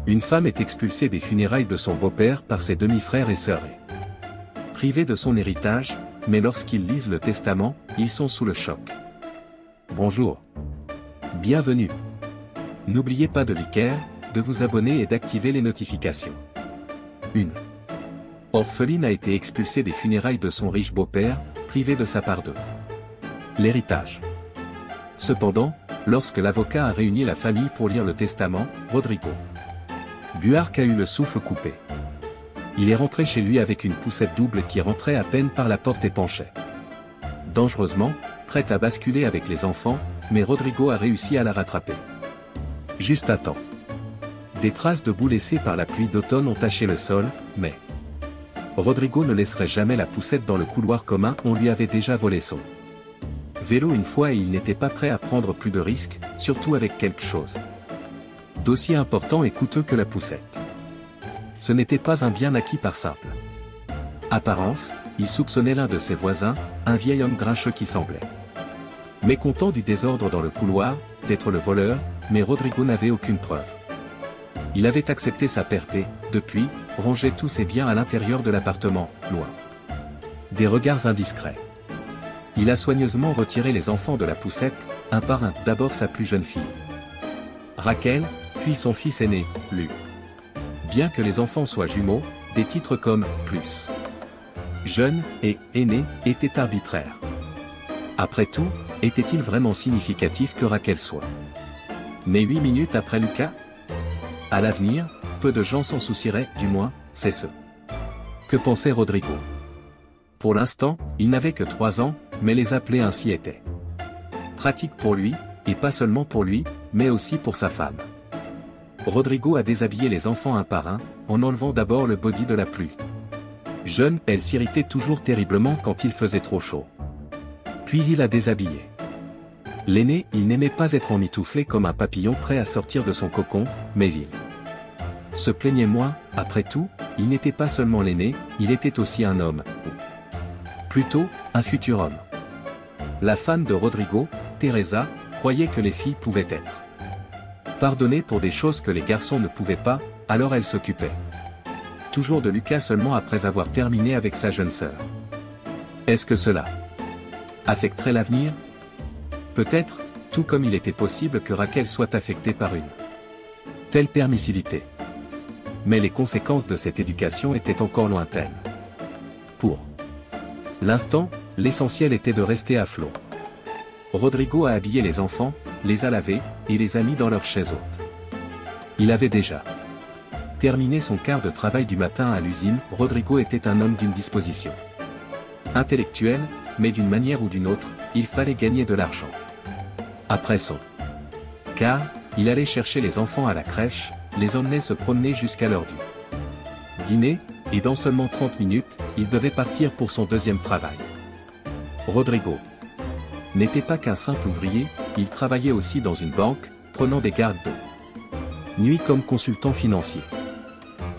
Une femme est expulsée des funérailles de son beau-père par ses demi-frères et sœurs. Privée de son héritage, mais lorsqu'ils lisent le testament, ils sont sous le choc. Bonjour. Bienvenue. N'oubliez pas de liker, de vous abonner et d'activer les notifications. Une orpheline a été expulsée des funérailles de son riche beau-père, privée de sa part de l'héritage. Cependant, lorsque l'avocat a réuni la famille pour lire le testament, Rodrigo Buarque a eu le souffle coupé. Il est rentré chez lui avec une poussette double qui rentrait à peine par la porte et penchait dangereusement, prête à basculer avec les enfants, mais Rodrigo a réussi à la rattraper. Juste à temps. Des traces de boue laissées par la pluie d'automne ont taché le sol, mais Rodrigo ne laisserait jamais la poussette dans le couloir commun, on lui avait déjà volé son vélo une fois et il n'était pas prêt à prendre plus de risques, surtout avec quelque chose d'aussi important et coûteux que la poussette. Ce n'était pas un bien acquis par simple apparence, il soupçonnait l'un de ses voisins, un vieil homme grincheux qui semblait mécontent du désordre dans le couloir, d'être le voleur, mais Rodrigo n'avait aucune preuve. Il avait accepté sa perte et, depuis, rangeait tous ses biens à l'intérieur de l'appartement, loin des regards indiscrets. Il a soigneusement retiré les enfants de la poussette, un par un, d'abord sa plus jeune fille, Raquel, puis son fils aîné, Luc. Bien que les enfants soient jumeaux, des titres comme « plus »,« jeune » et « aîné » étaient arbitraires. Après tout, était-il vraiment significatif que Raquel soit née 8 minutes après Lucas? À l'avenir, peu de gens s'en soucieraient, du moins, c'est ce que pensait Rodrigo. Pour l'instant, il n'avait que 3 ans, mais les appeler ainsi était pratique pour lui, et pas seulement pour lui, mais aussi pour sa femme. Rodrigo a déshabillé les enfants un par un, en enlevant d'abord le body de la plus jeune, elle s'irritait toujours terriblement quand il faisait trop chaud. Puis il a déshabillé l'aîné, il n'aimait pas être emmitouflé comme un papillon prêt à sortir de son cocon, mais il se plaignait moins, après tout, il n'était pas seulement l'aîné, il était aussi un homme, ou plutôt, un futur homme. La femme de Rodrigo, Teresa, croyait que les filles pouvaient être pardonnées pour des choses que les garçons ne pouvaient pas, alors elle s'occupait toujours de Lucas seulement après avoir terminé avec sa jeune sœur. Est-ce que cela affecterait l'avenir? Peut-être, tout comme il était possible que Raquel soit affectée par une telle permissivité. Mais les conséquences de cette éducation étaient encore lointaines. Pour l'instant, l'essentiel était de rester à flot. Rodrigo a habillé les enfants, les a lavés, et les a mis dans leur chaise haute. Il avait déjà terminé son quart de travail du matin à l'usine. Rodrigo était un homme d'une disposition intellectuelle, mais d'une manière ou d'une autre, il fallait gagner de l'argent. Après son quart, il allait chercher les enfants à la crèche, les emmenait se promener jusqu'à l'heure du dîner, et dans seulement 30 minutes, il devait partir pour son deuxième travail. Rodrigo n'était pas qu'un simple ouvrier, il travaillait aussi dans une banque, prenant des gardes de nuit comme consultant financier.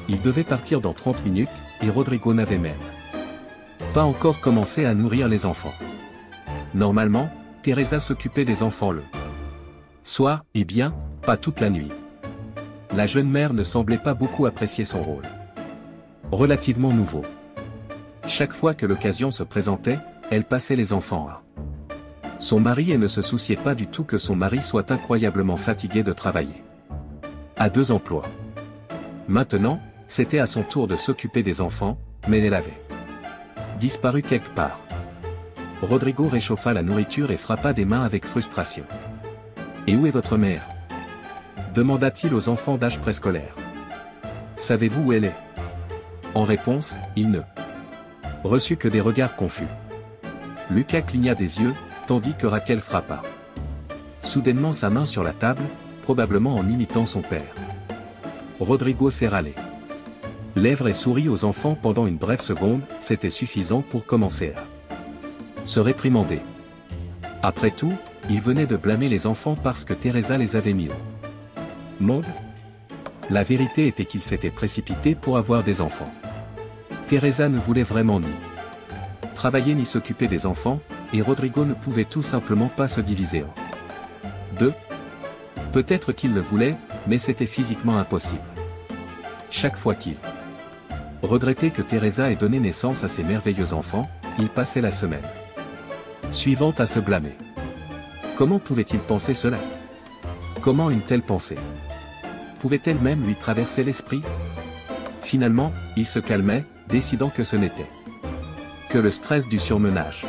Il devait partir dans 30 minutes, et Rodrigo n'avait même pas encore commencé à nourrir les enfants. Normalement, Teresa s'occupait des enfants le soir, et bien, pas toute la nuit. La jeune mère ne semblait pas beaucoup apprécier son rôle relativement nouveau. Chaque fois que l'occasion se présentait, elle passait les enfants à son mari et ne se souciait pas du tout que son mari soit incroyablement fatigué de travailler à 2 emplois. Maintenant, c'était à son tour de s'occuper des enfants, mais elle avait disparu quelque part. Rodrigo réchauffa la nourriture et frappa des mains avec frustration. « Et où est votre mère ?» demanda-t-il aux enfants d'âge préscolaire. « Savez-vous où elle est ?» En réponse, il ne reçut que des regards confus. Lucas cligna des yeux, tandis que Raquel frappa soudainement sa main sur la table, probablement en imitant son père. Rodrigo serra les lèvres et sourit aux enfants pendant une brève seconde, c'était suffisant pour commencer à se réprimander. Après tout, il venait de blâmer les enfants parce que Teresa les avait mis au monde. La vérité était qu'il s'était précipité pour avoir des enfants. Teresa ne voulait vraiment ni travailler ni s'occuper des enfants, et Rodrigo ne pouvait tout simplement pas se diviser en deux. Peut-être qu'il le voulait, mais c'était physiquement impossible. chaque fois qu'il regrettait que Teresa ait donné naissance à ces merveilleux enfants, il passait la semaine suivante à se blâmer. Comment pouvait-il penser cela? Comment une telle pensée pouvait-elle même lui traverser l'esprit? Finalement, il se calmait, décidant que ce n'était que le stress du surmenage.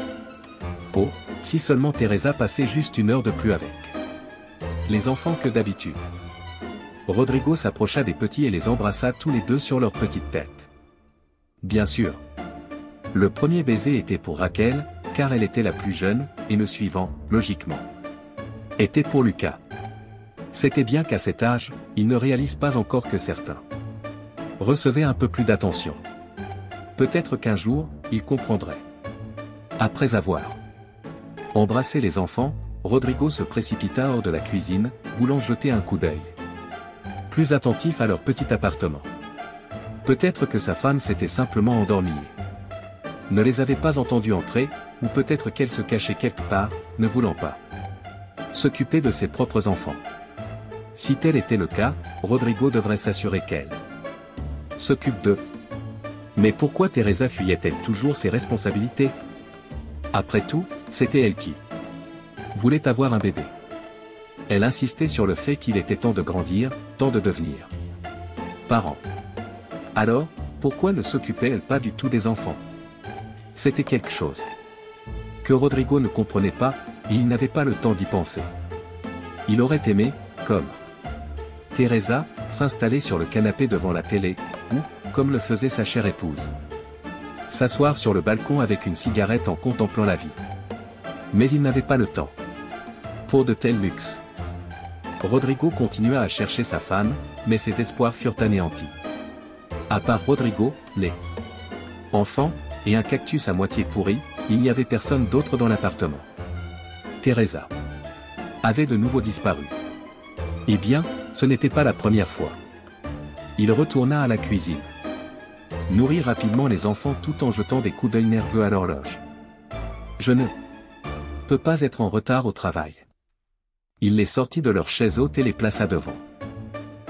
Oh, si seulement Teresa passait juste une heure de plus avec les enfants que d'habitude. Rodrigo s'approcha des petits et les embrassa tous les deux sur leur petite tête. Bien sûr. Le premier baiser était pour Raquel, car elle était la plus jeune, et le suivant, logiquement, était pour Lucas. C'était bien qu'à cet âge, il ne réalise pas encore que certains recevaient un peu plus d'attention. Peut-être qu'un jour, il comprendrait. Après avoir embrassé les enfants, Rodrigo se précipita hors de la cuisine, voulant jeter un coup d'œil plus attentif à leur petit appartement. Peut-être que sa femme s'était simplement endormie. Ne les avait pas entendus entrer, ou peut-être qu'elle se cachait quelque part, ne voulant pas s'occuper de ses propres enfants. Si tel était le cas, Rodrigo devrait s'assurer qu'elle s'occupe d'eux. Mais pourquoi Teresa fuyait-elle toujours ses responsabilités? Après tout, c'était elle qui voulait avoir un bébé. Elle insistait sur le fait qu'il était temps de grandir, temps de devenir parent. Alors, pourquoi ne s'occupait-elle pas du tout des enfants? C'était quelque chose que Rodrigo ne comprenait pas, et il n'avait pas le temps d'y penser. Il aurait aimé, comme Teresa, s'installer sur le canapé devant la télé, ou, comme le faisait sa chère épouse, s'asseoir sur le balcon avec une cigarette en contemplant la vie. Mais il n'avait pas le temps pour de tels luxes. Rodrigo continua à chercher sa femme, mais ses espoirs furent anéantis. À part Rodrigo, les enfants, et un cactus à moitié pourri, il n'y avait personne d'autre dans l'appartement. Teresa avait de nouveau disparu. Eh bien, ce n'était pas la première fois. Il retourna à la cuisine. Nourrit rapidement les enfants tout en jetant des coups d'œil nerveux à l'horloge. Je ne peux pas être en retard au travail. Il les sortit de leur chaise haute et les plaça devant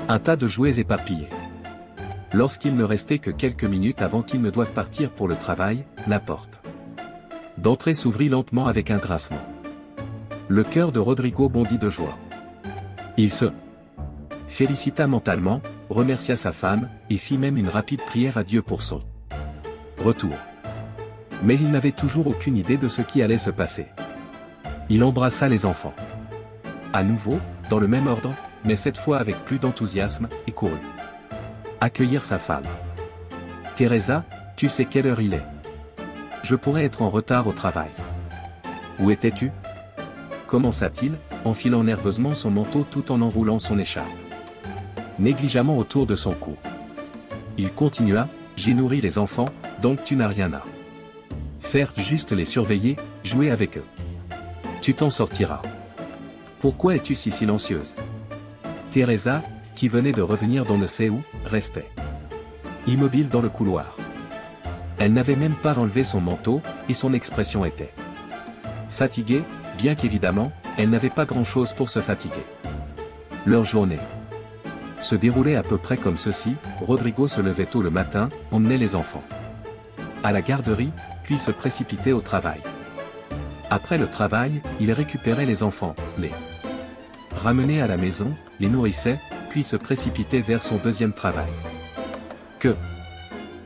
un tas de jouets éparpillés. Lorsqu'il ne restait que quelques minutes avant qu'ils ne doivent partir pour le travail, la porte d'entrée s'ouvrit lentement avec un grincement. Le cœur de Rodrigo bondit de joie. Il se félicita mentalement, remercia sa femme, et fit même une rapide prière à Dieu pour son retour. Mais il n'avait toujours aucune idée de ce qui allait se passer. Il embrassa les enfants. À nouveau, dans le même ordre, mais cette fois avec plus d'enthousiasme, et courut accueillir sa femme. Teresa, tu sais quelle heure il est? Je pourrais être en retard au travail. Où étais-tu? Commença-t-il, enfilant nerveusement son manteau tout en enroulant son écharpe négligemment autour de son cou. Il continua, j'ai nourri les enfants, donc tu n'as rien à faire, juste les surveiller, jouer avec eux. Tu t'en sortiras. Pourquoi es-tu si silencieuse? Teresa, qui venait de revenir d'on ne sait où, restait immobile dans le couloir. Elle n'avait même pas enlevé son manteau, et son expression était fatiguée, bien qu'évidemment, elle n'avait pas grand-chose pour se fatiguer. Leur journée se déroulait à peu près comme ceci, Rodrigo se levait tôt le matin, emmenait les enfants à la garderie, puis se précipitait au travail. Après le travail, il récupérait les enfants, les ramenait à la maison, les nourrissait, puis se précipitait vers son deuxième travail. Que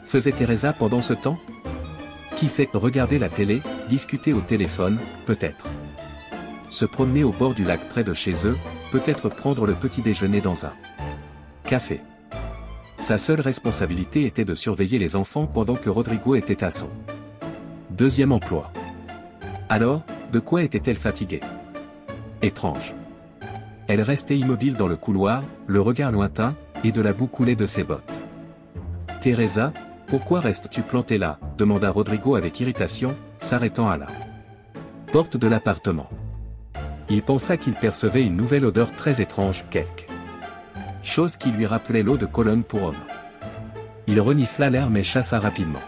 faisait Teresa pendant ce temps? Qui sait, regarder la télé, discuter au téléphone, peut-être se promener au bord du lac près de chez eux, peut-être prendre le petit déjeuner dans un café. Sa seule responsabilité était de surveiller les enfants pendant que Rodrigo était à son deuxième emploi. Alors, de quoi était-elle fatiguée? Étrange. Elle restait immobile dans le couloir, le regard lointain, et de la boue coulait de ses bottes. Teresa, pourquoi restes-tu plantée là? Demanda Rodrigo avec irritation, s'arrêtant à la porte de l'appartement. Il pensa qu'il percevait une nouvelle odeur très étrange, quelque chose qui lui rappelait l'eau de Cologne pour homme. Il renifla l'air mais chassa rapidement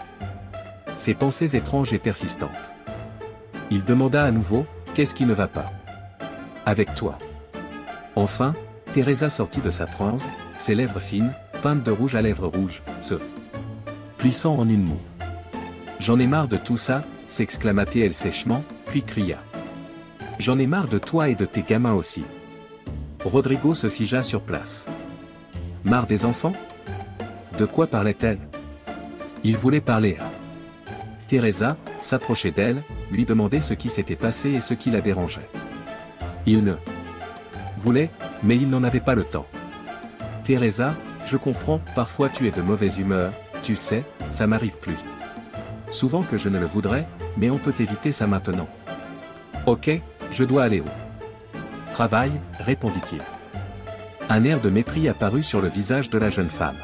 ses pensées étranges et persistantes. Il demanda à nouveau, qu'est-ce qui ne va pas avec toi? Enfin, Teresa sortit de sa transe, ses lèvres fines, peinte de rouge à lèvres rouges, se plissant en une moue. J'en ai marre de tout ça, s'exclama-t-elle sèchement, puis cria. J'en ai marre de toi et de tes gamins aussi. Rodrigo se figea sur place. Marre des enfants? De quoi parlait-elle? Il voulait parler à Teresa, s'approcher d'elle, lui demander ce qui s'était passé et ce qui la dérangeait. Il ne voulait, mais il n'en avait pas le temps. Teresa, je comprends, parfois tu es de mauvaise humeur, tu sais, ça m'arrive plus souvent que je ne le voudrais, mais on peut éviter ça maintenant. Ok, je dois aller au travail, répondit-il. Un air de mépris apparut sur le visage de la jeune femme.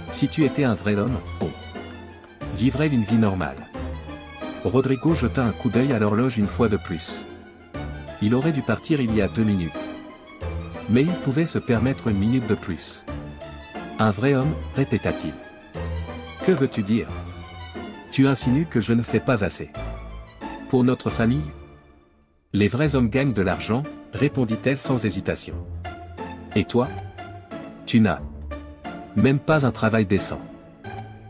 Si tu étais un vrai homme, on vivrait une vie normale. Rodrigo jeta un coup d'œil à l'horloge une fois de plus. Il aurait dû partir il y a 2 minutes. Mais il pouvait se permettre une minute de plus. Un vrai homme, répéta-t-il. Que veux-tu dire? Tu insinues que je ne fais pas assez. Pour notre famille? Les vrais hommes gagnent de l'argent, répondit-elle sans hésitation. Et toi? Tu n'as même pas un travail décent.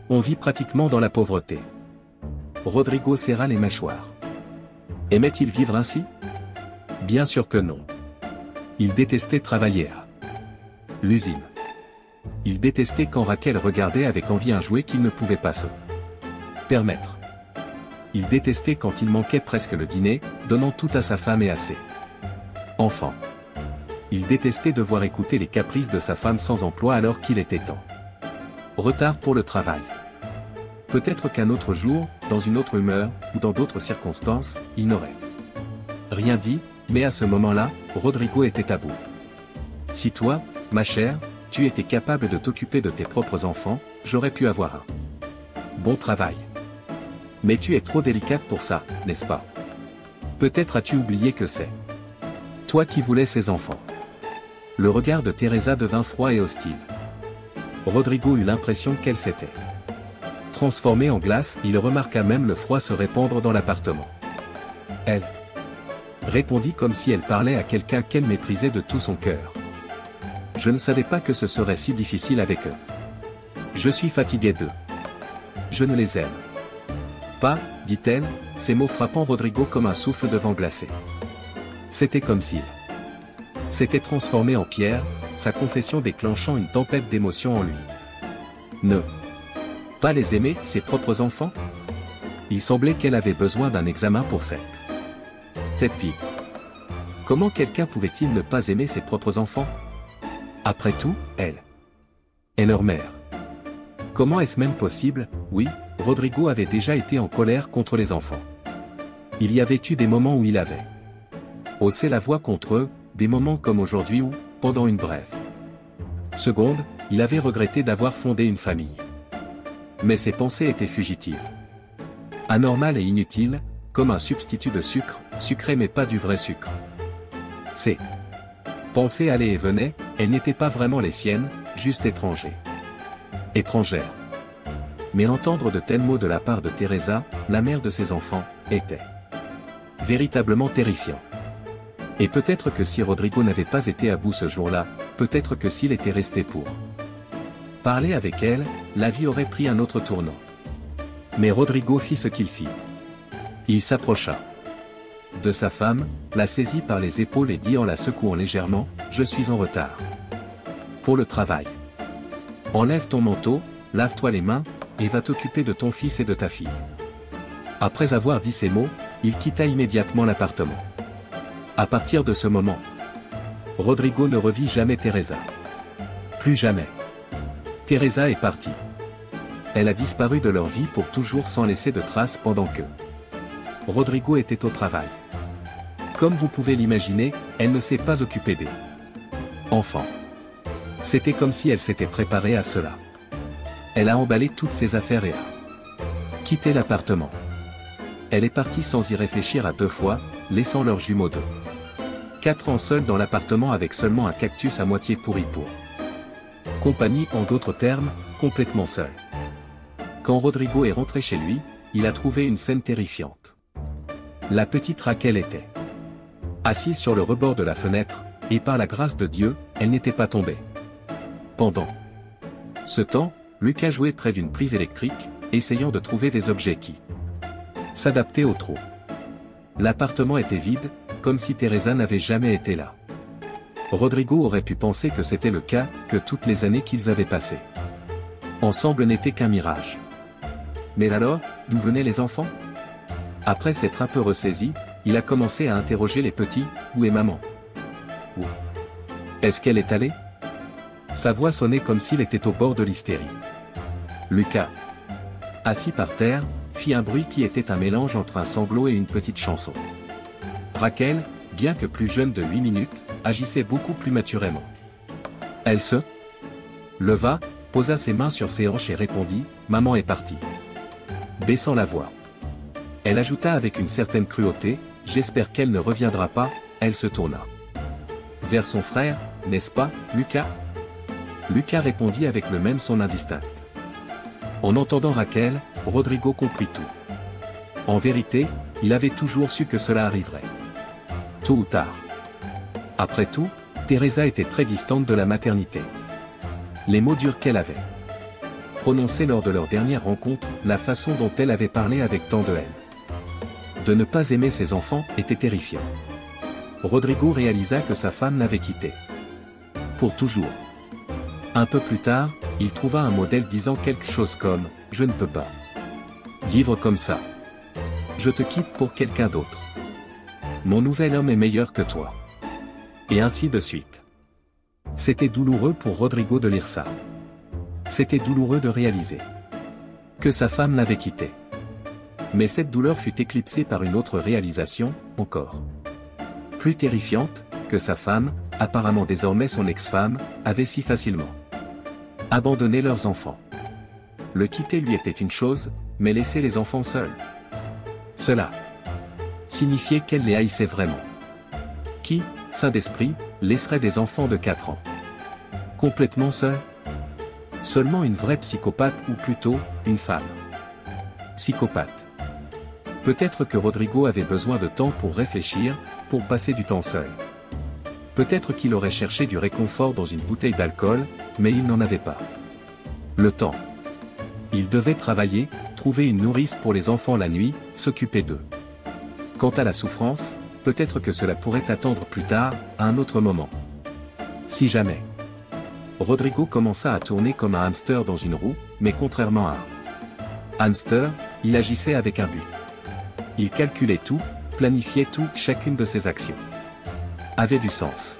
On vit pratiquement dans la pauvreté. Rodrigo serra les mâchoires. Aimait-il vivre ainsi? Bien sûr que non. Il détestait travailler à l'usine. Il détestait quand Raquel regardait avec envie un jouet qu'il ne pouvait pas se permettre. Il détestait quand il manquait presque le dîner, donnant tout à sa femme et à ses enfants. Il détestait devoir écouter les caprices de sa femme sans emploi alors qu'il était en retard pour le travail. Peut-être qu'un autre jour, dans une autre humeur, ou dans d'autres circonstances, il n'aurait rien dit, mais à ce moment-là, Rodrigo était à bout. Si toi, ma chère, tu étais capable de t'occuper de tes propres enfants, j'aurais pu avoir un bon travail. Mais tu es trop délicate pour ça, n'est-ce pas? Peut-être as-tu oublié que c'est toi qui voulais ces enfants. Le regard de Teresa devint froid et hostile. Rodrigo eut l'impression qu'elle s'était transformée en glace, il remarqua même le froid se répandre dans l'appartement. Elle répondit comme si elle parlait à quelqu'un qu'elle méprisait de tout son cœur. Je ne savais pas que ce serait si difficile avec eux. Je suis fatiguée d'eux. Je ne les aime pas, dit-elle, ces mots frappant Rodrigo comme un souffle de vent glacé. C'était comme s'il s'était transformé en pierre, sa confession déclenchant une tempête d'émotions en lui. Ne pas les aimer, ses propres enfants? Il semblait qu'elle avait besoin d'un examen pour cette tête vide. Comment quelqu'un pouvait-il ne pas aimer ses propres enfants? Après tout, elle est leur mère. Comment est-ce même possible? Oui, Rodrigo avait déjà été en colère contre les enfants. Il y avait eu des moments où il avait haussé la voix contre eux, des moments comme aujourd'hui où, pendant une brève seconde, il avait regretté d'avoir fondé une famille. Mais ses pensées étaient fugitives. Anormales et inutiles, comme un substitut de sucre, sucré mais pas du vrai sucre. Ses pensées allaient et venaient, elles n'étaient pas vraiment les siennes, juste étrangères. Mais entendre de tels mots de la part de Teresa, la mère de ses enfants, était véritablement terrifiant. Et peut-être que si Rodrigo n'avait pas été à bout ce jour-là, peut-être que s'il était resté pour parler avec elle, la vie aurait pris un autre tournant. Mais Rodrigo fit ce qu'il fit. Il s'approcha de sa femme, la saisit par les épaules et dit en la secouant légèrement, « Je suis en retard pour le travail. Enlève ton manteau, lave-toi les mains, et va t'occuper de ton fils et de ta fille. » Après avoir dit ces mots, il quitta immédiatement l'appartement. À partir de ce moment, Rodrigo ne revit jamais Teresa. Plus jamais. Teresa est partie. Elle a disparu de leur vie pour toujours sans laisser de traces pendant que Rodrigo était au travail. Comme vous pouvez l'imaginer, elle ne s'est pas occupée des enfants. C'était comme si elle s'était préparée à cela. Elle a emballé toutes ses affaires et a quitté l'appartement. Elle est partie sans y réfléchir à 2 fois, laissant leurs jumeaux de 4 ans seuls dans l'appartement avec seulement un cactus à moitié pourri pour compagnie, en d'autres termes, complètement seul. Quand Rodrigo est rentré chez lui, il a trouvé une scène terrifiante. La petite Raquel était assise sur le rebord de la fenêtre, et par la grâce de Dieu, elle n'était pas tombée. Pendant Ce temps, Lucas jouait près d'une prise électrique, essayant de trouver des objets qui s'adaptaient au trou. L'appartement était vide, comme si Teresa n'avait jamais été là. Rodrigo aurait pu penser que c'était le cas, que toutes les années qu'ils avaient passées ensemble n'étaient qu'un mirage. Mais alors, d'où venaient les enfants? Après s'être un peu ressaisi, il a commencé à interroger les petits. Où est maman? Où est-ce qu'elle est allée? Sa voix sonnait comme s'il était au bord de l'hystérie. Lucas, assis par terre, fit un bruit qui était un mélange entre un sanglot et une petite chanson. Raquel, bien que plus jeune de 8 minutes, agissait beaucoup plus maturément. Elle se leva, posa ses mains sur ses hanches et répondit « Maman est partie », baissant la voix. Elle ajouta avec une certaine cruauté « J'espère qu'elle ne reviendra pas », elle se tourna vers son frère, « N'est-ce pas, Lucas ?» Lucas répondit avec le même son indistinct. En entendant Raquel, Rodrigo comprit tout. En vérité, il avait toujours su que cela arriverait. Tôt ou tard. Après tout, Teresa était très distante de la maternité. Les mots durs qu'elle avait prononcés lors de leur dernière rencontre, la façon dont elle avait parlé avec tant de haine. De ne pas aimer ses enfants était terrifiant. Rodrigo réalisa que sa femme l'avait quitté. Pour toujours. Un peu plus tard, il trouva un modèle disant quelque chose comme « Je ne peux pas vivre comme ça. Je te quitte pour quelqu'un d'autre. Mon nouvel homme est meilleur que toi. » Et ainsi de suite. C'était douloureux pour Rodrigo de lire ça. C'était douloureux de réaliser que sa femme l'avait quitté. Mais cette douleur fut éclipsée par une autre réalisation, encore plus terrifiante, que sa femme, apparemment désormais son ex-femme, avait si facilement abandonné leurs enfants. Le quitter lui était une chose, mais laisser les enfants seuls. Cela signifiait qu'elle les haïssait vraiment. Qui, sain d'esprit, laisserait des enfants de 4 ans complètement seuls? Seulement une vraie psychopathe ou plutôt, une femme psychopathe. Peut-être que Rodrigo avait besoin de temps pour réfléchir, pour passer du temps seul. Peut-être qu'il aurait cherché du réconfort dans une bouteille d'alcool, mais il n'en avait pas le temps. Il devait travailler, trouver une nourrice pour les enfants la nuit, s'occuper d'eux. Quant à la souffrance, peut-être que cela pourrait attendre plus tard, à un autre moment. Si jamais. Rodrigo commença à tourner comme un hamster dans une roue, mais contrairement à un hamster, il agissait avec un but. Il calculait tout, planifiait tout, chacune de ses actions avait du sens.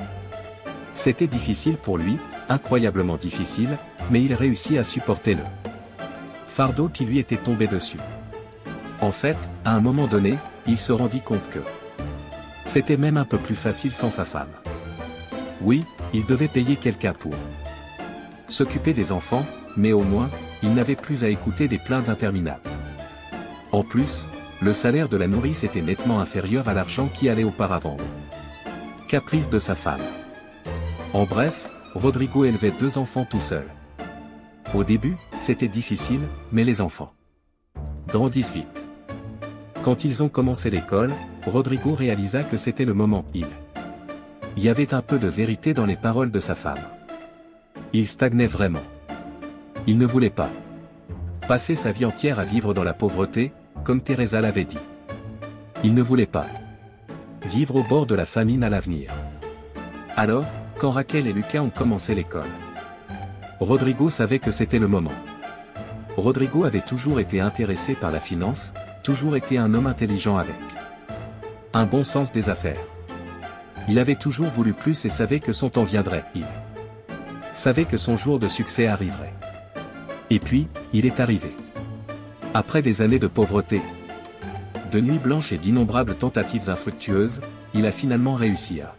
C'était difficile pour lui, incroyablement difficile, mais il réussit à supporter le fardeau qui lui était tombé dessus. En fait, à un moment donné, il se rendit compte que c'était même un peu plus facile sans sa femme. Oui, il devait payer quelqu'un pour s'occuper des enfants, mais au moins, il n'avait plus à écouter des plaintes interminables. En plus, le salaire de la nourrice était nettement inférieur à l'argent qui allait auparavant. Caprice de sa femme. En bref, Rodrigo élevait 2 enfants tout seul. Au début, c'était difficile, mais les enfants grandissent vite. Quand ils ont commencé l'école, Rodrigo réalisa que c'était le moment. Il y avait un peu de vérité dans les paroles de sa femme. Il stagnait vraiment. Il ne voulait pas passer sa vie entière à vivre dans la pauvreté, comme Teresa l'avait dit. Il ne voulait pas vivre au bord de la famine à l'avenir. Alors, quand Raquel et Lucas ont commencé l'école, Rodrigo savait que c'était le moment. Rodrigo avait toujours été intéressé par la finance, toujours été un homme intelligent avec un bon sens des affaires. Il avait toujours voulu plus et savait que son temps viendrait. Il savait que son jour de succès arriverait. Et puis, il est arrivé. Après des années de pauvreté, de nuits blanches et d'innombrables tentatives infructueuses, il a finalement réussi à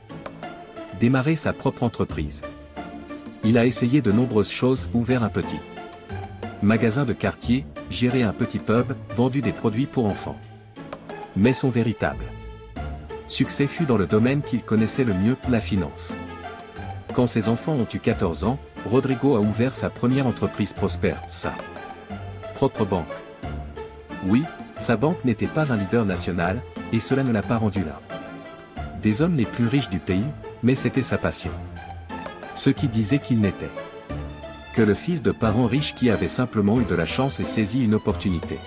démarrer sa propre entreprise. Il a essayé de nombreuses choses, ouvert un petit magasin de quartier, géré un petit pub, vendu des produits pour enfants. Mais son véritable succès fut dans le domaine qu'il connaissait le mieux, la finance. Quand ses enfants ont eu 14 ans, Rodrigo a ouvert sa première entreprise prospère, sa propre banque. Oui, sa banque n'était pas un leader national, et cela ne l'a pas rendu là des hommes les plus riches du pays, mais c'était sa passion. Ceux qui disaient qu'il n'était que le fils de parents riches qui avait simplement eu de la chance et saisi une opportunité.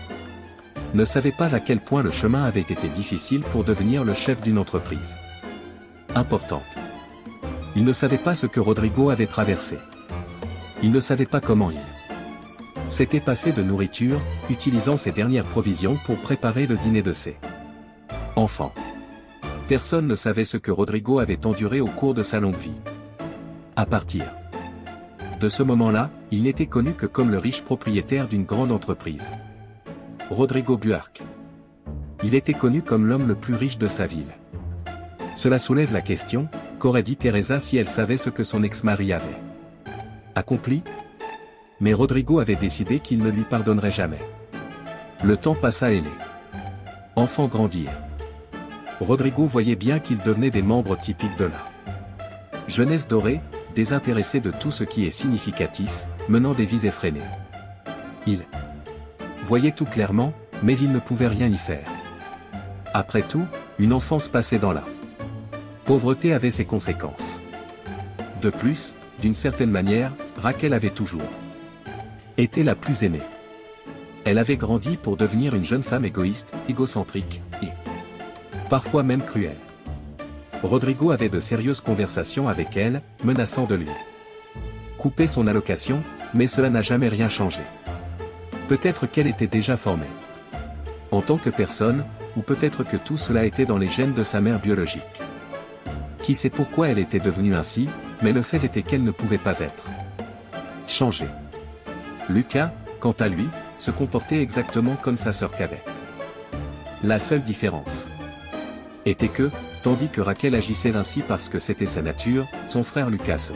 Ne savait pas à quel point le chemin avait été difficile pour devenir le chef d'une entreprise importante. Il ne savait pas ce que Rodrigo avait traversé. Il ne savait pas comment il s'était passé de nourriture, utilisant ses dernières provisions pour préparer le dîner de ses enfants. Personne ne savait ce que Rodrigo avait enduré au cours de sa longue vie. À partir de ce moment-là, il n'était connu que comme le riche propriétaire d'une grande entreprise. Rodrigo Buarque. Il était connu comme l'homme le plus riche de sa ville. Cela soulève la question, qu'aurait dit Teresa si elle savait ce que son ex-mari avait accompli? Mais Rodrigo avait décidé qu'il ne lui pardonnerait jamais. Le temps passa et les enfants grandirent. Rodrigo voyait bien qu'ils devenaient des membres typiques de la jeunesse dorée, désintéressés de tout ce qui est significatif, menant des vies effrénées. Il voyait tout clairement, mais il ne pouvait rien y faire. Après tout, une enfance passée dans la pauvreté avait ses conséquences. De plus, d'une certaine manière, Raquel avait toujours été la plus aimée. Elle avait grandi pour devenir une jeune femme égoïste, égocentrique, et parfois même cruelle. Rodrigo avait de sérieuses conversations avec elle, menaçant de lui couper son allocation, mais cela n'a jamais rien changé. Peut-être qu'elle était déjà formée en tant que personne, ou peut-être que tout cela était dans les gènes de sa mère biologique. Qui sait pourquoi elle était devenue ainsi, mais le fait était qu'elle ne pouvait pas être changée. Lucas, quant à lui, se comportait exactement comme sa sœur cadette. La seule différence était que, tandis que Raquel agissait ainsi parce que c'était sa nature, son frère Lucas se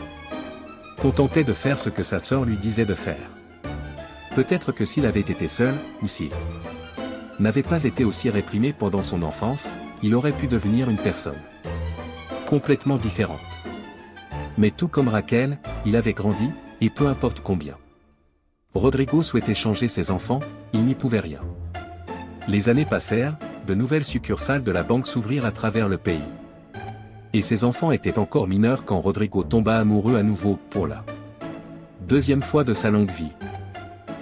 contentait de faire ce que sa sœur lui disait de faire. Peut-être que s'il avait été seul, ou s'il n'avait pas été aussi réprimé pendant son enfance, il aurait pu devenir une personne complètement différente. Mais tout comme Raquel, il avait grandi, et peu importe combien Rodrigo souhaitait changer ses enfants, il n'y pouvait rien. Les années passèrent, de nouvelles succursales de la banque s'ouvrirent à travers le pays. Et ses enfants étaient encore mineurs quand Rodrigo tomba amoureux à nouveau, pour la deuxième fois de sa longue vie.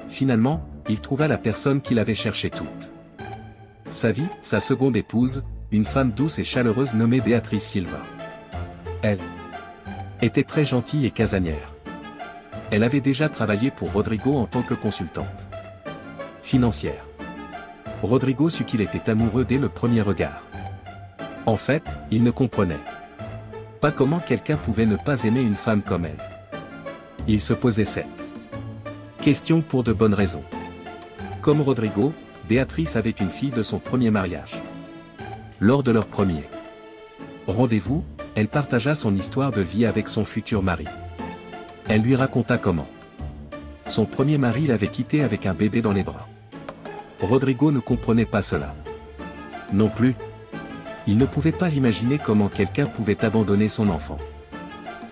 Finalement, il trouva la personne qu'il avait cherchée toute sa vie, sa seconde épouse, une femme douce et chaleureuse nommée Béatrice Silva. Elle était très gentille et casanière. Elle avait déjà travaillé pour Rodrigo en tant que consultante financière. Rodrigo sut qu'il était amoureux dès le premier regard. En fait, il ne comprenait pas comment quelqu'un pouvait ne pas aimer une femme comme elle. Il se posait cette question pour de bonnes raisons. Comme Rodrigo, Béatrice avait une fille de son premier mariage. Lors de leur premier rendez-vous, elle partagea son histoire de vie avec son futur mari. Elle lui raconta comment son premier mari l'avait quittée avec un bébé dans les bras. Rodrigo ne comprenait pas cela. Non plus. Il ne pouvait pas imaginer comment quelqu'un pouvait abandonner son enfant.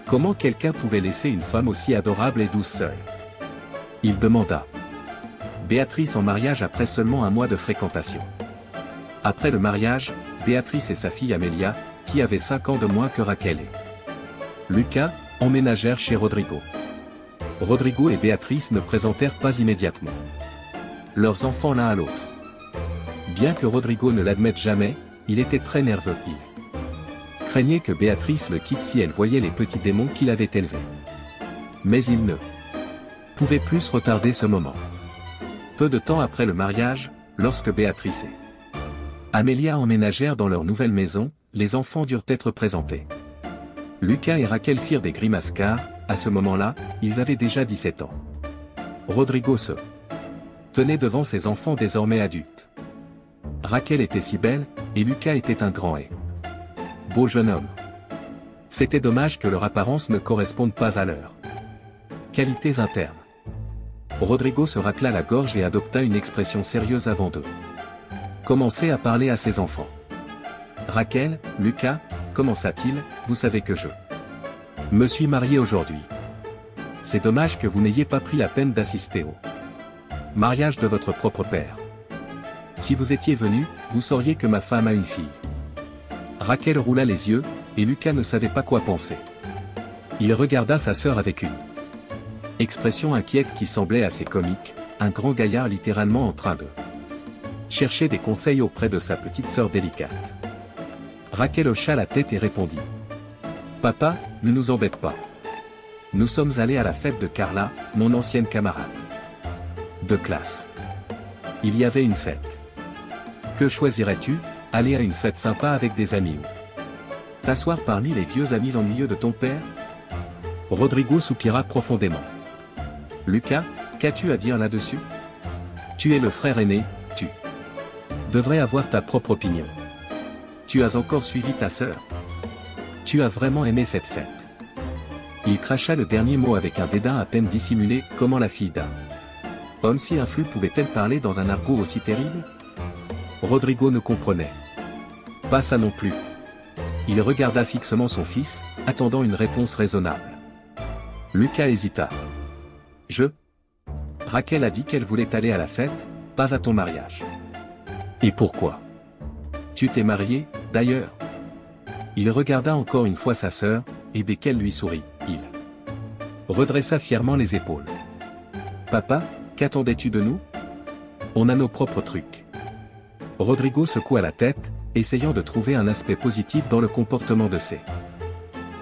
Comment quelqu'un pouvait laisser une femme aussi adorable et douce seule. Il demanda Béatrice en mariage après seulement un mois de fréquentation. Après le mariage, Béatrice et sa fille Amélia, qui avait 5 ans de moins que Raquel et Lucas, emménagèrent chez Rodrigo. Rodrigo et Béatrice ne présentèrent pas immédiatement leurs enfants l'un à l'autre. Bien que Rodrigo ne l'admette jamais, il était très nerveux. Il craignait que Béatrice le quitte si elle voyait les petits démons qu'il avait élevés. Mais il ne pouvait plus retarder ce moment. Peu de temps après le mariage, lorsque Béatrice et Amélia emménagèrent dans leur nouvelle maison, les enfants durent être présentés. Lucas et Raquel firent des grimaces car, à ce moment-là, ils avaient déjà 17 ans. Rodrigo se tenait devant ses enfants désormais adultes. Raquel était si belle, et Lucas était un grand et beau jeune homme. C'était dommage que leur apparence ne corresponde pas à leurs qualités internes. Rodrigo se racla la gorge et adopta une expression sérieuse avant de commencer à parler à ses enfants. Raquel, Lucas, commença-t-il, vous savez que je me suis marié aujourd'hui. C'est dommage que vous n'ayez pas pris la peine d'assister au mariage de votre propre père. Si vous étiez venu, vous sauriez que ma femme a une fille. Raquel roula les yeux, et Lucas ne savait pas quoi penser. Il regarda sa sœur avec une Expression inquiète qui semblait assez comique, un grand gaillard littéralement en train de chercher des conseils auprès de sa petite sœur délicate. Raquel hocha la tête et répondit. Papa, ne nous embête pas. Nous sommes allés à la fête de Carla, mon ancienne camarade de classe. Il y avait une fête. Que choisirais-tu, aller à une fête sympa avec des amis ou t'asseoir parmi les vieux amis ennuyeux de ton père? Rodrigo soupira profondément. Lucas, qu'as-tu à dire là-dessus? Tu es le frère aîné, tu devrais avoir ta propre opinion. Tu as encore suivi ta sœur. Tu as vraiment aimé cette fête. Il cracha le dernier mot avec un dédain à peine dissimulé, comment la fille d'un homme si influ pouvait-elle parler dans un argot aussi terrible? Rodrigo ne comprenait pas ça non plus. Il regarda fixement son fils, attendant une réponse raisonnable. Lucas hésita. Raquel a dit qu'elle voulait aller à la fête, pas à ton mariage. Et pourquoi? Tu t'es marié, d'ailleurs? Il regarda encore une fois sa sœur, et dès qu'elle lui sourit, il redressa fièrement les épaules. Papa, qu'attendais-tu de nous? On a nos propres trucs. Rodrigo secoua la tête, essayant de trouver un aspect positif dans le comportement de ses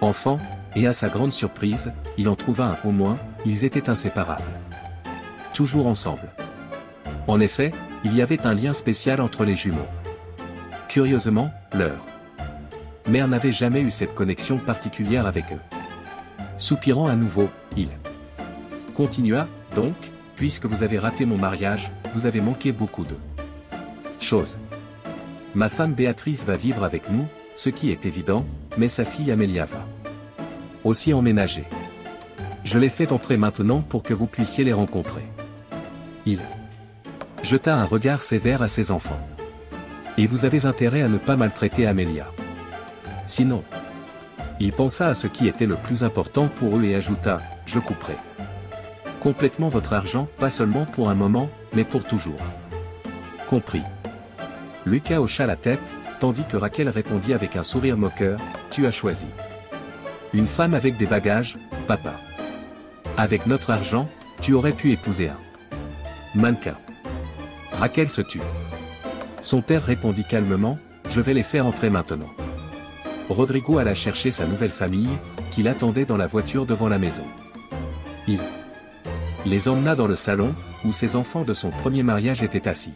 enfants, et à sa grande surprise, il en trouva un au moins, ils étaient inséparables. Toujours ensemble. En effet, il y avait un lien spécial entre les jumeaux. Curieusement, leur mère n'avait jamais eu cette connexion particulière avec eux. Soupirant à nouveau, il continua, donc, puisque vous avez raté mon mariage, vous avez manqué beaucoup de choses. Ma femme Béatrice va vivre avec nous, ce qui est évident, mais sa fille Amélia va aussi emménager. Je les fais entrer maintenant pour que vous puissiez les rencontrer. Il jeta un regard sévère à ses enfants. Et vous avez intérêt à ne pas maltraiter Amélia. Sinon, il pensa à ce qui était le plus important pour eux et ajouta, je couperai complètement votre argent, pas seulement pour un moment, mais pour toujours. Compris. Lucas hocha la tête, tandis que Raquel répondit avec un sourire moqueur, tu as choisi une femme avec des bagages, papa. Avec notre argent, tu aurais pu épouser un mannequin. Raquel se tut. Son père répondit calmement, je vais les faire entrer maintenant. Rodrigo alla chercher sa nouvelle famille, qui l'attendait dans la voiture devant la maison. Il les emmena dans le salon, où ses enfants de son premier mariage étaient assis.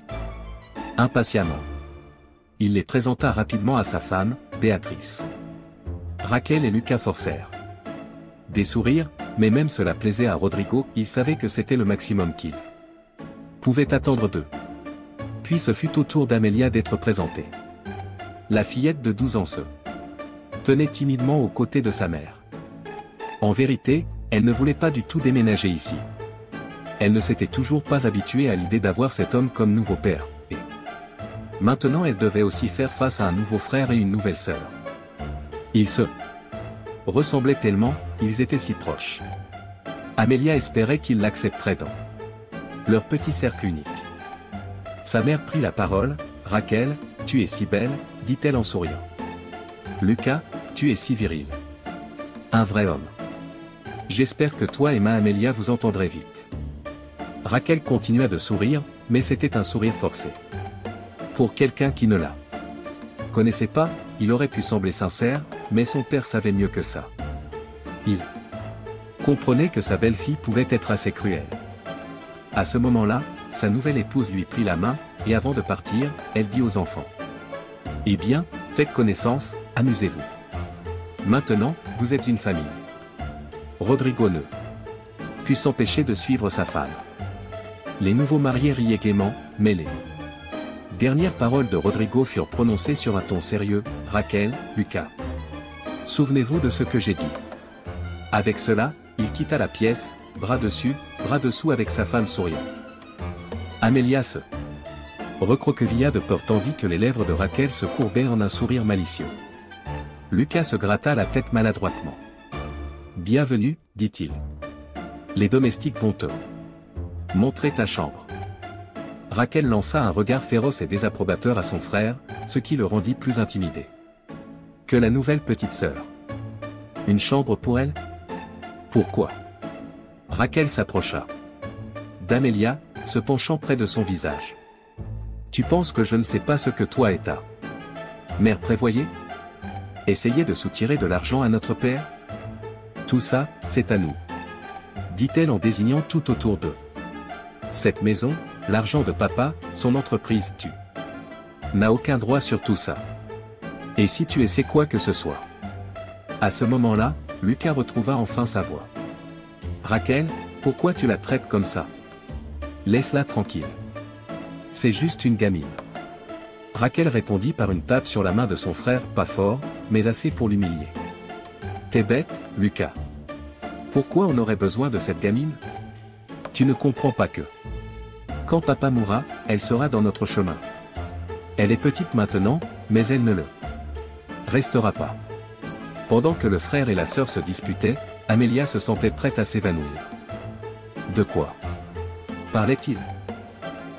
Impatiemment. Il les présenta rapidement à sa femme, Béatrice. Raquel et Lucas forcèrent des sourires, mais même cela plaisait à Rodrigo, il savait que c'était le maximum qu'il pouvait attendre d'eux. Puis ce fut au tour d'Amélia d'être présentée. La fillette de 12 ans se tenait timidement aux côtés de sa mère. En vérité, elle ne voulait pas du tout déménager ici. Elle ne s'était toujours pas habituée à l'idée d'avoir cet homme comme nouveau père, et maintenant elle devait aussi faire face à un nouveau frère et une nouvelle sœur. Ils se ressemblaient tellement, ils étaient si proches. Amélia espérait qu'ils l'accepteraient dans leur petit cercle unique. Sa mère prit la parole, Raquel, tu es si belle, dit-elle en souriant. Lucas, tu es si viril. Un vrai homme. J'espère que toi et ma Amélia vous entendrez vite. Raquel continua de sourire, mais c'était un sourire forcé. Pour quelqu'un qui ne la connaissait pas, il aurait pu sembler sincère, mais son père savait mieux que ça. Il comprenait que sa belle-fille pouvait être assez cruelle. À ce moment-là, sa nouvelle épouse lui prit la main, et avant de partir, elle dit aux enfants. Eh bien, faites connaissance, amusez-vous. Maintenant, vous êtes une famille. Rodrigo ne put s'empêcher de suivre sa femme. Les nouveaux mariés riaient gaiement, mais les dernières paroles de Rodrigo furent prononcées sur un ton sérieux, Raquel, Lucas. Souvenez-vous de ce que j'ai dit. Avec cela, il quitta la pièce, bras dessus, bras dessous avec sa femme souriante. Amélia se recroquevilla de peur tandis que les lèvres de Raquel se courbaient en un sourire malicieux. Lucas se gratta la tête maladroitement. Bienvenue, dit-il. Les domestiques vont te montrer ta chambre. Raquel lança un regard féroce et désapprobateur à son frère, ce qui le rendit plus intimidé que la nouvelle petite sœur. Une chambre pour elle? Pourquoi? Raquel s'approcha d'Amélia, se penchant près de son visage. Tu penses que je ne sais pas ce que toi et ta mère prévoyez? Essayer de soutirer de l'argent à notre père? Tout ça, c'est à nous, dit-elle en désignant tout autour d'eux. Cette maison, l'argent de papa, son entreprise, tu n'as aucun droit sur tout ça. Et si tu essaies quoi que ce soit? À ce moment-là, Lucas retrouva enfin sa voix. Raquel, pourquoi tu la traites comme ça? Laisse-la tranquille. C'est juste une gamine. Raquel répondit par une tape sur la main de son frère, pas fort, mais assez pour l'humilier. T'es bête, Lucas. Pourquoi on aurait besoin de cette gamine? Tu ne comprends pas que quand papa mourra, elle sera dans notre chemin. Elle est petite maintenant, mais elle ne le restera pas. Pendant que le frère et la sœur se disputaient, Amélia se sentait prête à s'évanouir. De quoi parlait-il?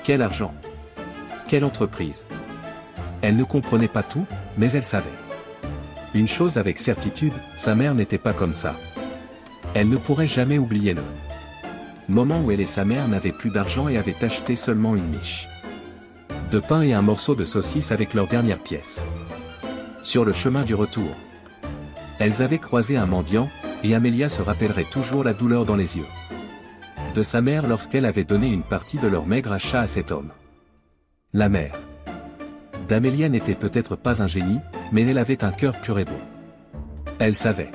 Quel argent? Quelle entreprise? Elle ne comprenait pas tout, mais elle savait une chose avec certitude, sa mère n'était pas comme ça. Elle ne pourrait jamais oublier le moment où elle et sa mère n'avaient plus d'argent et avaient acheté seulement une miche de pain et un morceau de saucisse avec leur dernière pièce. Sur le chemin du retour, elles avaient croisé un mendiant, et Amélia se rappellerait toujours la douleur dans les yeux de sa mère lorsqu'elle avait donné une partie de leur maigre achat à cet homme. La mère d'Amélia n'était peut-être pas un génie, mais elle avait un cœur pur et bon. Elle savait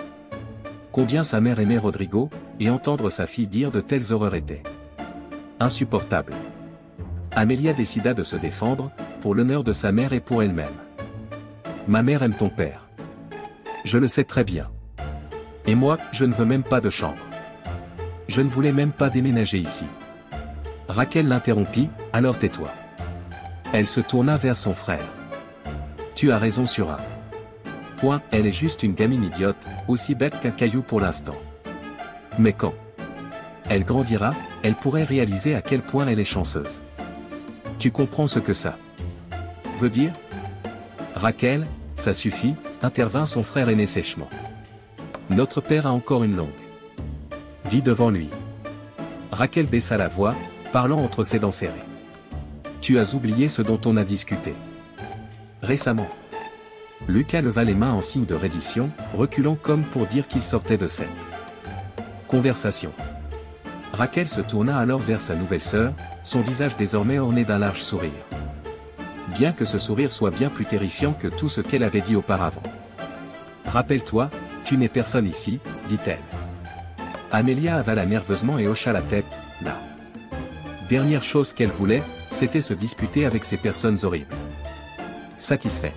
combien sa mère aimait Rodrigo, et entendre sa fille dire de telles horreurs était insupportable. Amélia décida de se défendre, pour l'honneur de sa mère et pour elle-même. Ma mère aime ton père. Je le sais très bien. Et moi, je ne veux même pas de chambre. Je ne voulais même pas déménager ici. Raquel l'interrompit, alors tais-toi. Elle se tourna vers son frère. Tu as raison sur un point, elle est juste une gamine idiote, aussi bête qu'un caillou pour l'instant. Mais quand elle grandira, elle pourrait réaliser à quel point elle est chanceuse. Tu comprends ce que ça veut dire? Raquel, ça suffit, intervint son frère aîné sèchement. Notre père a encore une longue vie devant lui. Raquel baissa la voix, parlant entre ses dents serrées. Tu as oublié ce dont on a discuté récemment. Lucas leva les mains en signe de reddition, reculant comme pour dire qu'il sortait de cette conversation. Raquel se tourna alors vers sa nouvelle sœur, son visage désormais orné d'un large sourire. Bien que ce sourire soit bien plus terrifiant que tout ce qu'elle avait dit auparavant. Rappelle-toi, tu n'es personne ici, dit-elle. Amélia avala nerveusement et hocha la tête, la dernière chose qu'elle voulait, c'était se disputer avec ces personnes horribles. Satisfaite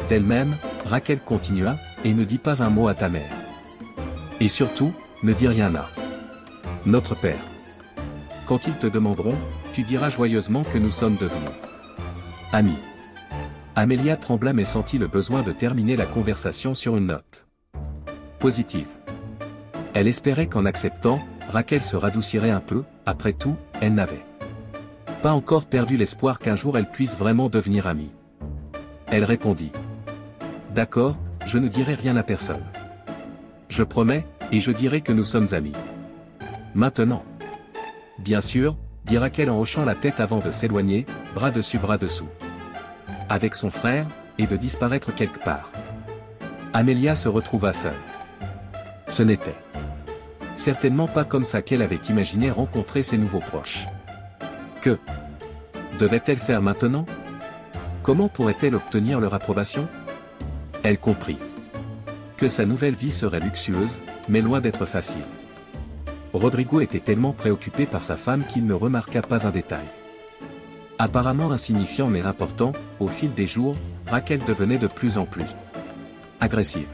d'elle-même, Raquel continua, et ne dis pas un mot à ta mère. Et surtout, ne dis rien à notre père. Quand ils te demanderont, tu diras joyeusement que nous sommes devenus amis. Amélia trembla mais sentit le besoin de terminer la conversation sur une note positive. Elle espérait qu'en acceptant, Raquel se radoucirait un peu, après tout, elle n'avait pas encore perdu l'espoir qu'un jour elle puisse vraiment devenir amie. Elle répondit. D'accord, je ne dirai rien à personne. Je promets, et je dirai que nous sommes amis. Maintenant. Bien sûr, dit Raquel en hochant la tête avant de s'éloigner, bras dessus bras dessous. Avec son frère, et de disparaître quelque part. Amélia se retrouva seule. Ce n'était certainement pas comme ça qu'elle avait imaginé rencontrer ses nouveaux proches. Que devait-elle faire maintenant? Comment pourrait-elle obtenir leur approbation? Elle comprit que sa nouvelle vie serait luxueuse, mais loin d'être facile. Rodrigo était tellement préoccupé par sa femme qu'il ne remarqua pas un détail. Apparemment insignifiant mais important, au fil des jours, Raquel devenait de plus en plus agressive.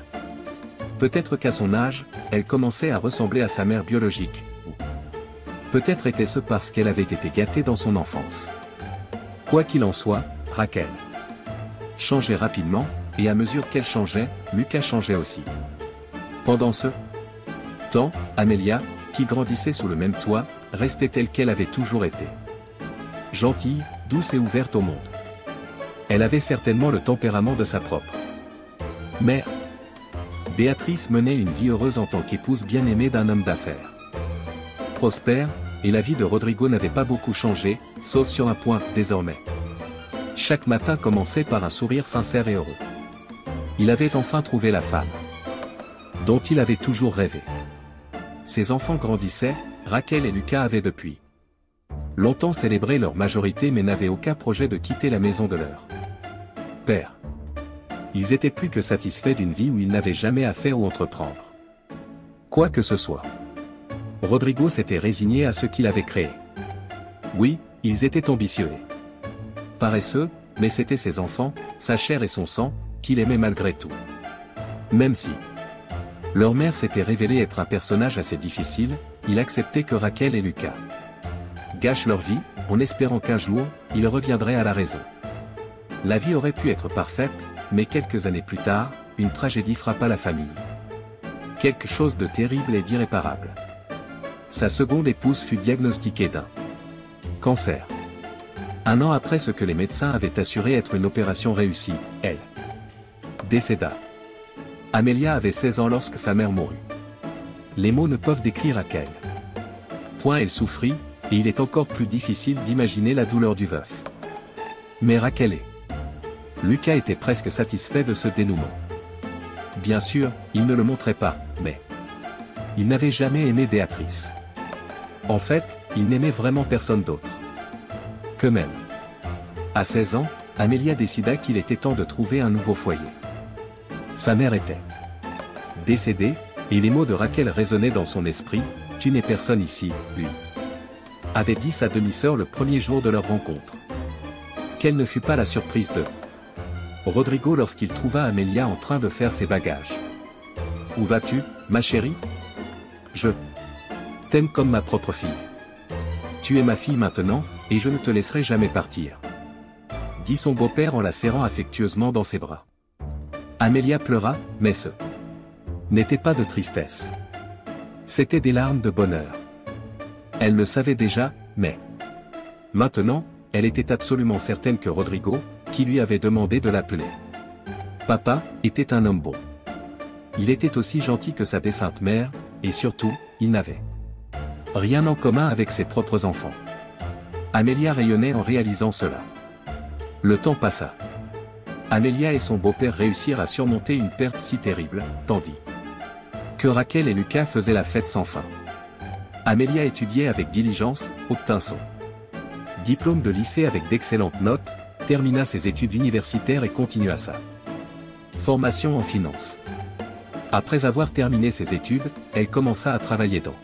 Peut-être qu'à son âge, elle commençait à ressembler à sa mère biologique, ou peut-être était-ce parce qu'elle avait été gâtée dans son enfance. Quoi qu'il en soit, Raquel changeait rapidement, et à mesure qu'elle changeait, Lucas changeait aussi. Pendant ce temps, Amélia, qui grandissait sous le même toit, restait telle qu'elle avait toujours été. Gentille, douce et ouverte au monde. Elle avait certainement le tempérament de sa propre mère. Béatrice menait une vie heureuse en tant qu'épouse bien-aimée d'un homme d'affaires. prospère, et la vie de Rodrigo n'avait pas beaucoup changé, sauf sur un point, désormais. Chaque matin commençait par un sourire sincère et heureux. Il avait enfin trouvé la femme dont il avait toujours rêvé. Ses enfants grandissaient, Raquel et Lucas avaient depuis longtemps célébré leur majorité mais n'avaient aucun projet de quitter la maison de leur père. Ils étaient plus que satisfaits d'une vie où ils n'avaient jamais à faire ou entreprendre quoi que ce soit. Rodrigo s'était résigné à ce qu'il avait créé. Oui, ils étaient ambitieux et paresseux, mais c'étaient ses enfants, sa chair et son sang, qu'il aimait malgré tout. Même si leur mère s'était révélée être un personnage assez difficile, il acceptait que Raquel et Lucas gâchent leur vie, en espérant qu'un jour, ils reviendraient à la raison. La vie aurait pu être parfaite, mais quelques années plus tard, une tragédie frappa la famille. Quelque chose de terrible et d'irréparable. Sa seconde épouse fut diagnostiquée d'un cancer. Un an après ce que les médecins avaient assuré être une opération réussie, elle décéda. Amelia avait 16 ans lorsque sa mère mourut. Les mots ne peuvent décrire à quel point elle souffrit, et il est encore plus difficile d'imaginer la douleur du veuf. Mais Raquel et Lucas étaient presque satisfaits de ce dénouement. Bien sûr, ils ne le montraient pas, mais ils n'avaient jamais aimé Béatrice. En fait, ils n'aimaient vraiment personne d'autre qu'eux-mêmes. À 16 ans, Amelia décida qu'il était temps de trouver un nouveau foyer. Sa mère était décédée, et les mots de Raquel résonnaient dans son esprit, « Tu n'es personne ici, lui », avait dit sa demi-sœur le premier jour de leur rencontre. Quelle ne fut pas la surprise de Rodrigo lorsqu'il trouva Amelia en train de faire ses bagages. « Où vas-tu, ma chérie ? Je t'aime comme ma propre fille. Tu es ma fille maintenant, et je ne te laisserai jamais partir. » dit son beau-père en la serrant affectueusement dans ses bras. Amelia pleura, mais ce n'était pas de tristesse. C'étaient des larmes de bonheur. Elle le savait déjà, mais maintenant, elle était absolument certaine que Rodrigo, qui lui avait demandé de l'appeler papa, était un homme bon. Il était aussi gentil que sa défunte mère, et surtout, il n'avait rien en commun avec ses propres enfants. Amelia rayonnait en réalisant cela. Le temps passa. Amelia et son beau-père réussirent à surmonter une perte si terrible, tandis que Raquel et Lucas faisaient la fête sans fin. Amelia étudiait avec diligence, obtint son diplôme de lycée avec d'excellentes notes, termina ses études universitaires et continua sa formation en finance. Après avoir terminé ses études, elle commença à travailler dans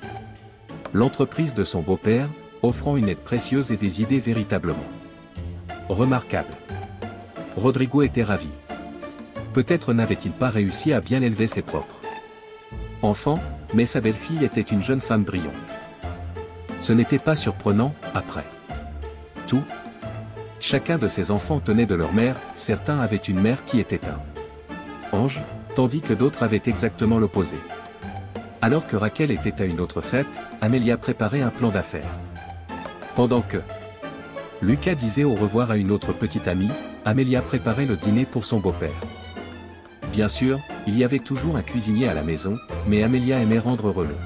l'entreprise de son beau-père, offrant une aide précieuse et des idées véritablement remarquables. Rodrigo était ravi. Peut-être n'avait-il pas réussi à bien élever ses propres enfants, mais sa belle-fille était une jeune femme brillante. Ce n'était pas surprenant, après tout. Chacun de ses enfants tenait de leur mère, certains avaient une mère qui était un ange, tandis que d'autres avaient exactement l'opposé. Alors que Raquel était à une autre fête, Amelia préparait un plan d'affaires. Pendant que Lucas disait au revoir à une autre petite amie, Amelia préparait le dîner pour son beau-père. Bien sûr, il y avait toujours un cuisinier à la maison, mais Amelia aimait rendre heureux le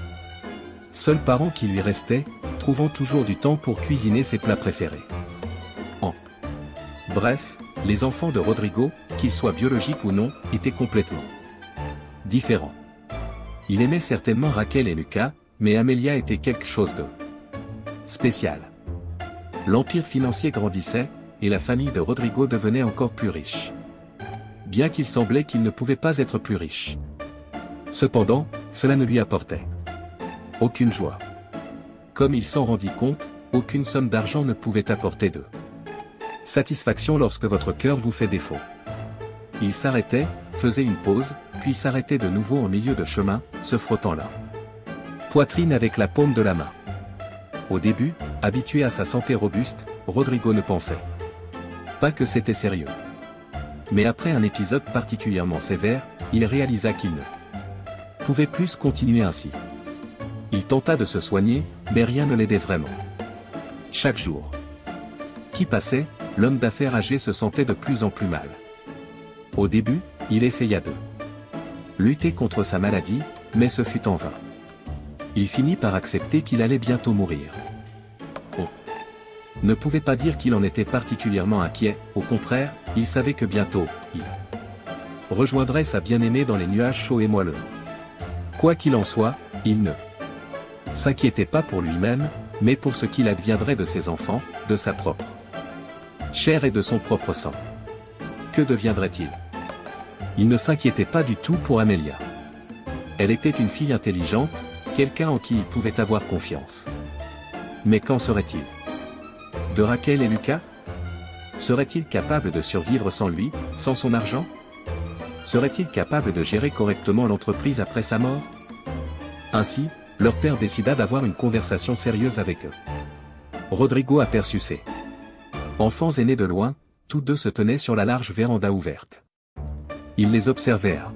seul parent qui lui restait, trouvant toujours du temps pour cuisiner ses plats préférés. Bref, les enfants de Rodrigo, qu'ils soient biologiques ou non, étaient complètement différents. Il aimait certainement Raquel et Lucas, mais Amelia était quelque chose de spécial. L'empire financier grandissait, et la famille de Rodrigo devenait encore plus riche. Bien qu'il semblait qu'il ne pouvait pas être plus riche. Cependant, cela ne lui apportait aucune joie. Comme il s'en rendit compte, aucune somme d'argent ne pouvait apporter de satisfaction lorsque votre cœur vous fait défaut. Il s'arrêtait, faisait une pause, puis s'arrêtait de nouveau en milieu de chemin, se frottant la poitrine avec la paume de la main. Au début, habitué à sa santé robuste, Rodrigo ne pensait pas que c'était sérieux. Mais après un épisode particulièrement sévère, il réalisa qu'il ne pouvait plus continuer ainsi. Il tenta de se soigner, mais rien ne l'aidait vraiment. Chaque jour qui passait, l'homme d'affaires âgé se sentait de plus en plus mal. Au début, il essaya de lutter contre sa maladie, mais ce fut en vain. Il finit par accepter qu'il allait bientôt mourir. On ne pouvait pas dire qu'il en était particulièrement inquiet, au contraire, il savait que bientôt, il rejoindrait sa bien-aimée dans les nuages chauds et moelleux. Quoi qu'il en soit, il ne s'inquiétait pas pour lui-même, mais pour ce qu'il adviendrait de ses enfants, de sa propre chair et de son propre sang. Que deviendrait-il? Il ne s'inquiétait pas du tout pour Amelia. Elle était une fille intelligente, quelqu'un en qui il pouvait avoir confiance. Mais qu'en serait-il de Rachel et Lucas? Serait-il capable de survivre sans lui, sans son argent? Serait-il capable de gérer correctement l'entreprise après sa mort? Ainsi, leur père décida d'avoir une conversation sérieuse avec eux. Rodrigo aperçut ses enfants aînés de loin, tous deux se tenaient sur la large véranda ouverte. Ils les observaient à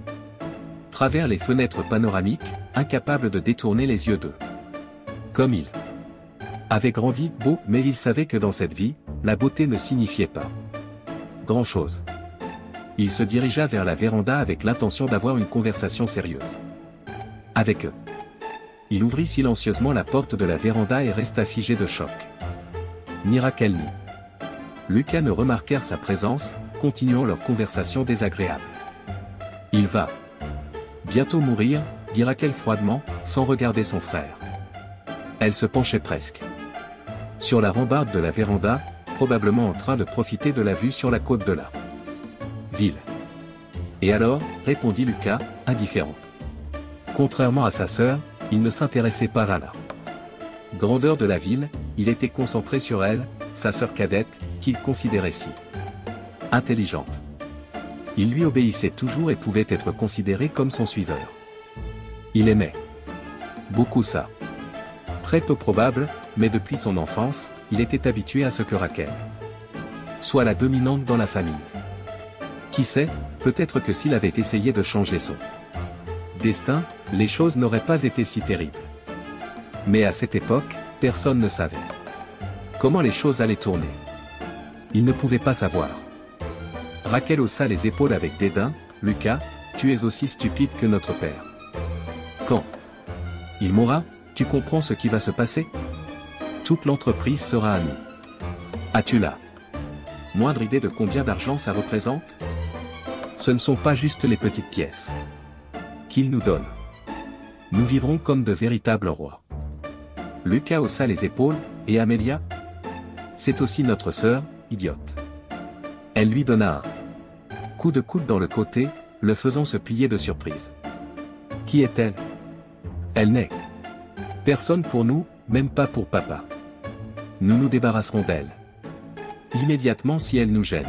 travers les fenêtres panoramiques, incapables de détourner les yeux d'eux. Comme il avait grandi beau, mais il savait que dans cette vie, la beauté ne signifiait pas grand-chose. Il se dirigea vers la véranda avec l'intention d'avoir une conversation sérieuse avec eux. Il ouvrit silencieusement la porte de la véranda et resta figé de choc. Ni Rachel ni Lucas ne remarquèrent sa présence, continuant leur conversation désagréable. Il va bientôt mourir, dit Rachel froidement, sans regarder son frère. Elle se penchait presque sur la rambarde de la véranda, probablement en train de profiter de la vue sur la côte de la ville. Et alors, répondit Lucas, indifférent. Contrairement à sa sœur, il ne s'intéressait pas à la grandeur de la ville, il était concentré sur elle, sa sœur cadette, qu'il considérait si intelligente. Il lui obéissait toujours et pouvait être considéré comme son suiveur. Il aimait beaucoup ça. Très peu probable, mais depuis son enfance, il était habitué à ce que Rachel soit la dominante dans la famille. Qui sait, peut-être que s'il avait essayé de changer son destin, les choses n'auraient pas été si terribles. Mais à cette époque, personne ne savait comment les choses allaient tourner. Il ne pouvait pas savoir. Rachel haussa les épaules avec dédain. Lucas, tu es aussi stupide que notre père. Quand il mourra, tu comprends ce qui va se passer? Toute l'entreprise sera à nous. As-tu la moindre idée de combien d'argent ça représente? Ce ne sont pas juste les petites pièces qu'il nous donne. Nous vivrons comme de véritables rois. Lucas haussa les épaules, et Amelia? C'est aussi notre sœur, idiote. Elle lui donna un coup de coude dans le côté, le faisant se plier de surprise. Qui est-elle? Elle n'est personne pour nous, même pas pour papa. Nous nous débarrasserons d'elle immédiatement si elle nous gêne.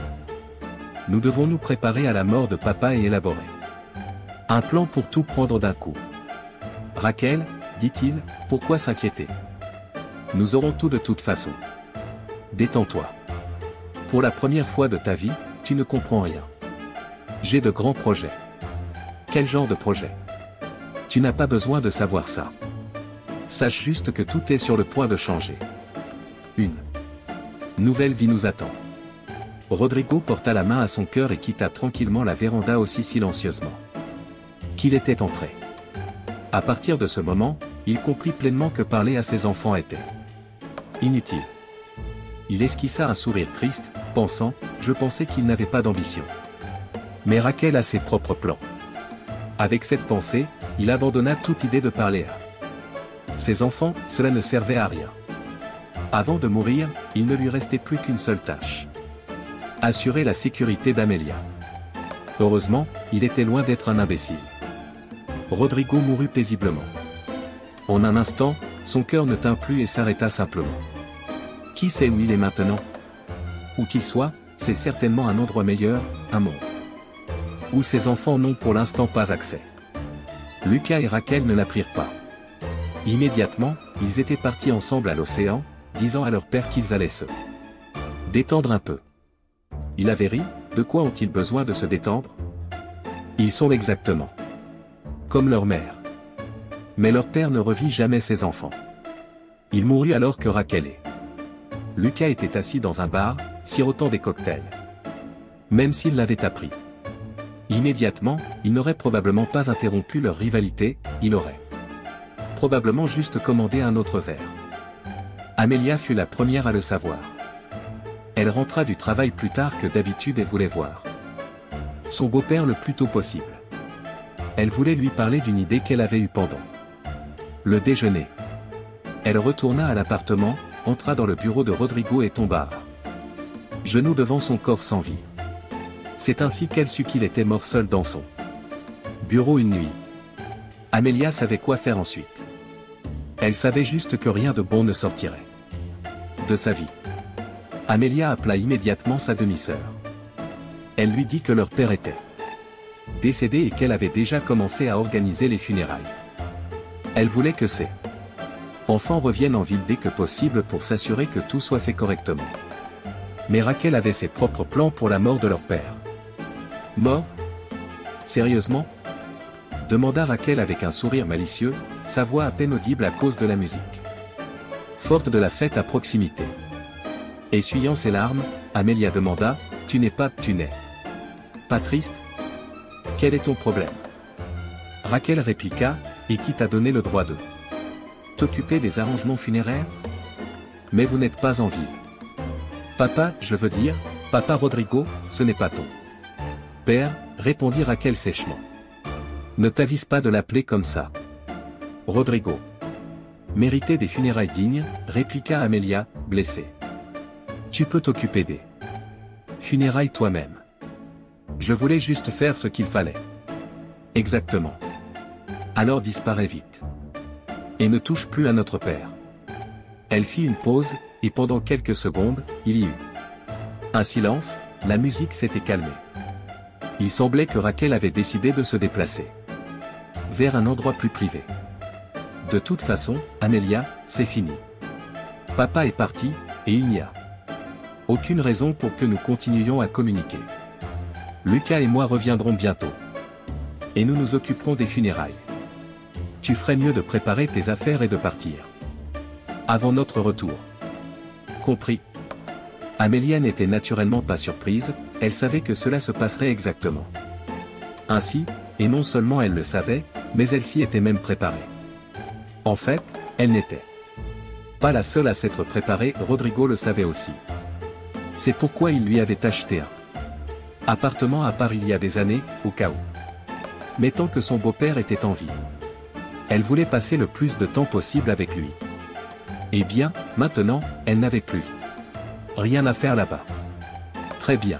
Nous devons nous préparer à la mort de papa et élaborer un plan pour tout prendre d'un coup. Rachel, dit-il, pourquoi s'inquiéter? Nous aurons tout de toute façon. Détends-toi. Pour la première fois de ta vie, tu ne comprends rien. J'ai de grands projets. Quel genre de projet? Tu n'as pas besoin de savoir ça. Sache juste que tout est sur le point de changer. Une nouvelle vie nous attend. Rodrigo porta la main à son cœur et quitta tranquillement la véranda aussi silencieusement qu'il était entré. À partir de ce moment, il comprit pleinement que parler à ses enfants était inutile. Il esquissa un sourire triste, pensant, je pensais qu'il n'avait pas d'ambition. Mais Rachel a ses propres plans. Avec cette pensée, il abandonna toute idée de parler à ses enfants, cela ne servait à rien. Avant de mourir, il ne lui restait plus qu'une seule tâche. Assurer la sécurité d'Amelia. Heureusement, il était loin d'être un imbécile. Rodrigo mourut paisiblement. En un instant, son cœur ne tint plus et s'arrêta simplement. Qui sait où il est maintenant? Où qu'il soit, c'est certainement un endroit meilleur, un monde où ses enfants n'ont pour l'instant pas accès. Lucas et Rachel ne l'apprirent pas. Immédiatement, ils étaient partis ensemble à l'océan, disant à leur père qu'ils allaient se détendre un peu. Il avait ri, de quoi ont-ils besoin de se détendre? Ils sont exactement comme leur mère. Mais leur père ne revit jamais ses enfants. Il mourut alors que Rachel et Lucas étaient assis dans un bar, sirotant des cocktails. Même s'il l'avait appris immédiatement, il n'aurait probablement pas interrompu leur rivalité, il aurait probablement juste commandé un autre verre. Amelia fut la première à le savoir. Elle rentra du travail plus tard que d'habitude et voulait voir son beau-père le plus tôt possible. Elle voulait lui parler d'une idée qu'elle avait eue pendant le déjeuner. Elle retourna à l'appartement, entra dans le bureau de Rodrigo et tomba à genoux devant son corps sans vie. C'est ainsi qu'elle sut qu'il était mort seul dans son bureau une nuit. Amelia savait quoi faire ensuite. Elle savait juste que rien de bon ne sortirait de sa vie. Amelia appela immédiatement sa demi-sœur. Elle lui dit que leur père était décédé et qu'elle avait déjà commencé à organiser les funérailles. Elle voulait que ses enfants reviennent en ville dès que possible pour s'assurer que tout soit fait correctement. Mais Raquel avait ses propres plans pour la mort de leur père. Mort? Sérieusement? Demanda Raquel avec un sourire malicieux, sa voix à peine audible à cause de la musique forte de la fête à proximité. Essuyant ses larmes, Amelia demanda, « Tu n'es pas triste? Quel est ton problème ?» Raquel répliqua, « Et qui t'a donné le droit de t'occuper des arrangements funéraires? Mais vous n'êtes pas en ville. Papa, je veux dire, papa Rodrigo, ce n'est pas ton père, » répondit Raquel sèchement. « Ne t'avise pas de l'appeler comme ça. Rodrigo méritait des funérailles dignes, » répliqua Amelia, blessée. « Tu peux t'occuper des funérailles toi-même. Je voulais juste faire ce qu'il fallait. » Exactement. Alors disparais vite. Et ne touche plus à notre père. Elle fit une pause, et pendant quelques secondes, il y eut un silence, la musique s'était calmée. Il semblait que Raquel avait décidé de se déplacer vers un endroit plus privé. De toute façon, Amelia, c'est fini. Papa est parti, et il n'y a aucune raison pour que nous continuions à communiquer. Lucas et moi reviendrons bientôt. Et nous nous occuperons des funérailles. Tu ferais mieux de préparer tes affaires et de partir avant notre retour. Compris. Amelia n'était naturellement pas surprise, elle savait que cela se passerait exactement ainsi, et non seulement elle le savait, mais elle s'y était même préparée. En fait, elle n'était pas la seule à s'être préparée, Rodrigo le savait aussi. C'est pourquoi il lui avait acheté un appartement à Paris il y a des années, au cas où. Mais tant que son beau-père était en vie, elle voulait passer le plus de temps possible avec lui. Eh bien, maintenant, elle n'avait plus rien à faire là-bas. Très bien.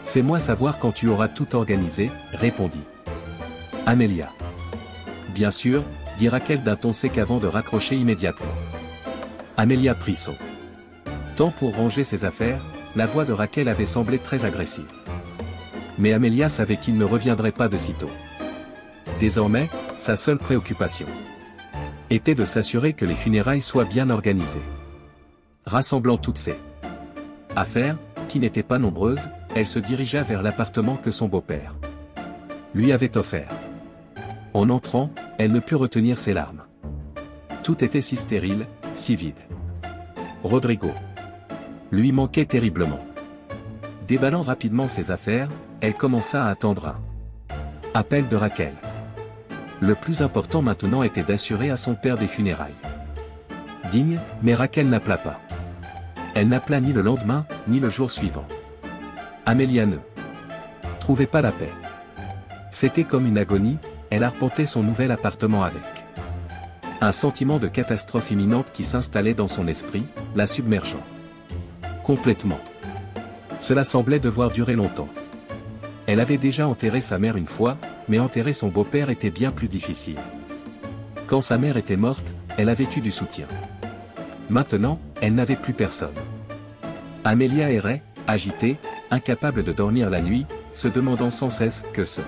Fais-moi savoir quand tu auras tout organisé, répondit Amelia. Bien sûr, dit Raquel d'un ton sec avant de raccrocher immédiatement. Amelia prit son temps pour ranger ses affaires, la voix de Raquel avait semblé très agressive. Mais Amelia savait qu'il ne reviendrait pas de sitôt. Désormais, sa seule préoccupation était de s'assurer que les funérailles soient bien organisées. Rassemblant toutes ses affaires, qui n'étaient pas nombreuses, elle se dirigea vers l'appartement que son beau-père lui avait offert. En entrant, elle ne put retenir ses larmes. Tout était si stérile, si vide. Rodrigo lui manquait terriblement. Déballant rapidement ses affaires, elle commença à attendre un appel de Raquel. Le plus important maintenant était d'assurer à son père des funérailles dignes, mais Raquel n'appela pas. Elle n'appela ni le lendemain, ni le jour suivant. Amelia ne trouvait pas la paix. C'était comme une agonie, elle arpentait son nouvel appartement avec un sentiment de catastrophe imminente qui s'installait dans son esprit, la submergeant complètement. Cela semblait devoir durer longtemps. Elle avait déjà enterré sa mère une fois, mais enterrer son beau-père était bien plus difficile. Quand sa mère était morte, elle avait eu du soutien. Maintenant, elle n'avait plus personne. Amelia errait, agitée, incapable de dormir la nuit, se demandant sans cesse que se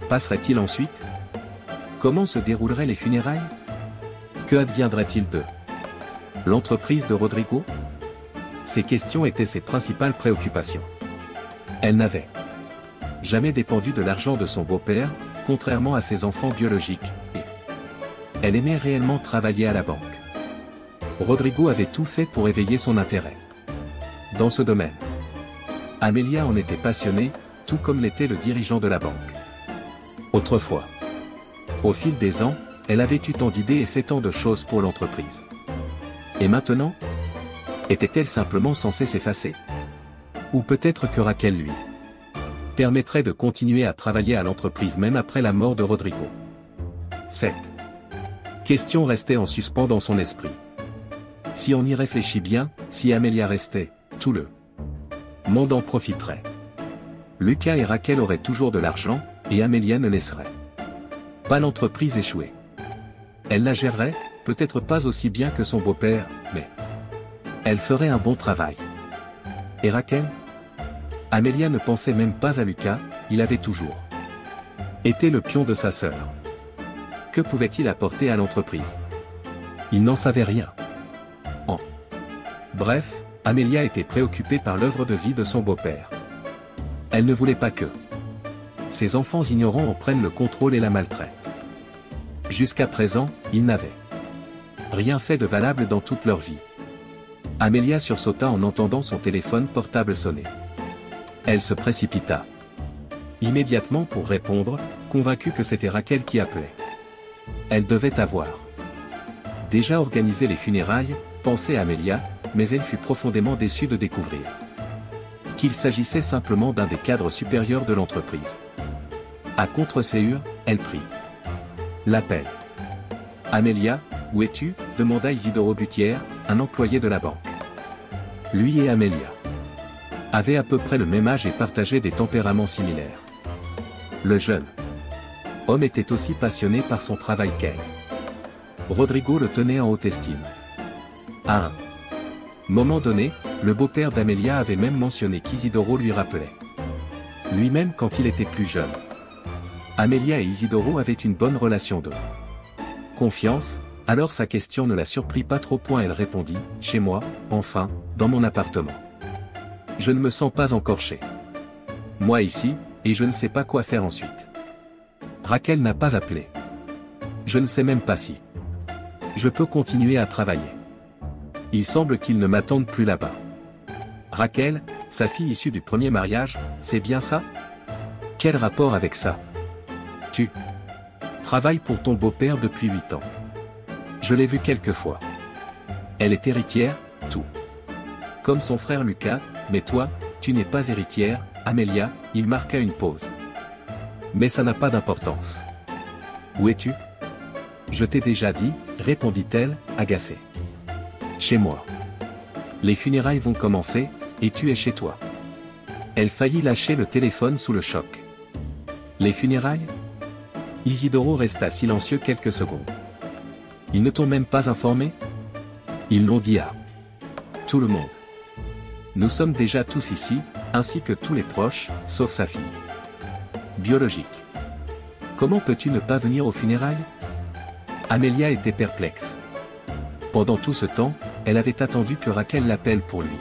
passerait-il ensuite? Comment se dérouleraient les funérailles? Que adviendrait-il de l'entreprise de Rodrigo? Ces questions étaient ses principales préoccupations. Elle n'avait jamais dépendu de l'argent de son beau-père, contrairement à ses enfants biologiques, et elle aimait réellement travailler à la banque. Rodrigo avait tout fait pour éveiller son intérêt dans ce domaine. Amelia en était passionnée, tout comme l'était le dirigeant de la banque. Autrefois. Au fil des ans, elle avait eu tant d'idées et fait tant de choses pour l'entreprise. Et maintenant? Était-elle simplement censée s'effacer? Ou peut-être que Raquel lui permettrait de continuer à travailler à l'entreprise même après la mort de Rodrigo. Cette question restait en suspens dans son esprit. Si on y réfléchit bien, si Amelia restait, tout le monde en profiterait. Lucas et Raquel auraient toujours de l'argent, et Amelia ne laisserait pas l'entreprise échouer. Elle la gérerait, peut-être pas aussi bien que son beau-père, mais elle ferait un bon travail. Et Raquel? Amelia ne pensait même pas à Lucas, il avait toujours été le pion de sa sœur. Que pouvait-il apporter à l'entreprise? Il n'en savait rien. Bref, Amelia était préoccupée par l'œuvre de vie de son beau-père. Elle ne voulait pas que ses enfants ignorants en prennent le contrôle et la maltraitent. Jusqu'à présent, ils n'avaient rien fait de valable dans toute leur vie. Amelia sursauta en entendant son téléphone portable sonner. Elle se précipita immédiatement pour répondre, convaincue que c'était Raquel qui appelait. Elle devait avoir déjà organisé les funérailles, pensait Amelia, mais elle fut profondément déçue de découvrir qu'il s'agissait simplement d'un des cadres supérieurs de l'entreprise. À contre-séure, elle prit l'appel. « Amelia, où es-tu » demanda Isidoro Butière, un employé de la banque. Lui et Amelia avaient à peu près le même âge et partageaient des tempéraments similaires. Le jeune homme était aussi passionné par son travail qu'elle. Rodrigo le tenait en haute estime. À un moment donné, le beau-père d'Amelia avait même mentionné qu'Isidoro lui rappelait lui-même quand il était plus jeune. Amelia et Isidoro avaient une bonne relation de confiance, alors sa question ne la surprit pas trop point. Elle répondit, « Chez moi, enfin, dans mon appartement. Je ne me sens pas encore chez moi ici, et je ne sais pas quoi faire ensuite. » Raquel n'a pas appelé. Je ne sais même pas si je peux continuer à travailler. Il semble qu'ils ne m'attendent plus là-bas. Raquel, sa fille issue du premier mariage, c'est bien ça? Quel rapport avec ça? Tu travailles pour ton beau-père depuis 8 ans. Je l'ai vu quelques fois. Elle est héritière, tout comme son frère Lucas, mais toi, tu n'es pas héritière, Amelia. Il marqua une pause. Mais ça n'a pas d'importance. Où es-tu? Je t'ai déjà dit, répondit-elle, agacée. Chez moi. Les funérailles vont commencer, et tu es chez toi. Elle faillit lâcher le téléphone sous le choc. Les funérailles? Isidoro resta silencieux quelques secondes. Ils ne t'ont même pas informé? Ils l'ont dit à tout le monde. Nous sommes déjà tous ici, ainsi que tous les proches, sauf sa fille biologique. Comment peux-tu ne pas venir aux funérailles? Amelia était perplexe. Pendant tout ce temps, elle avait attendu que Raquel l'appelle pour lui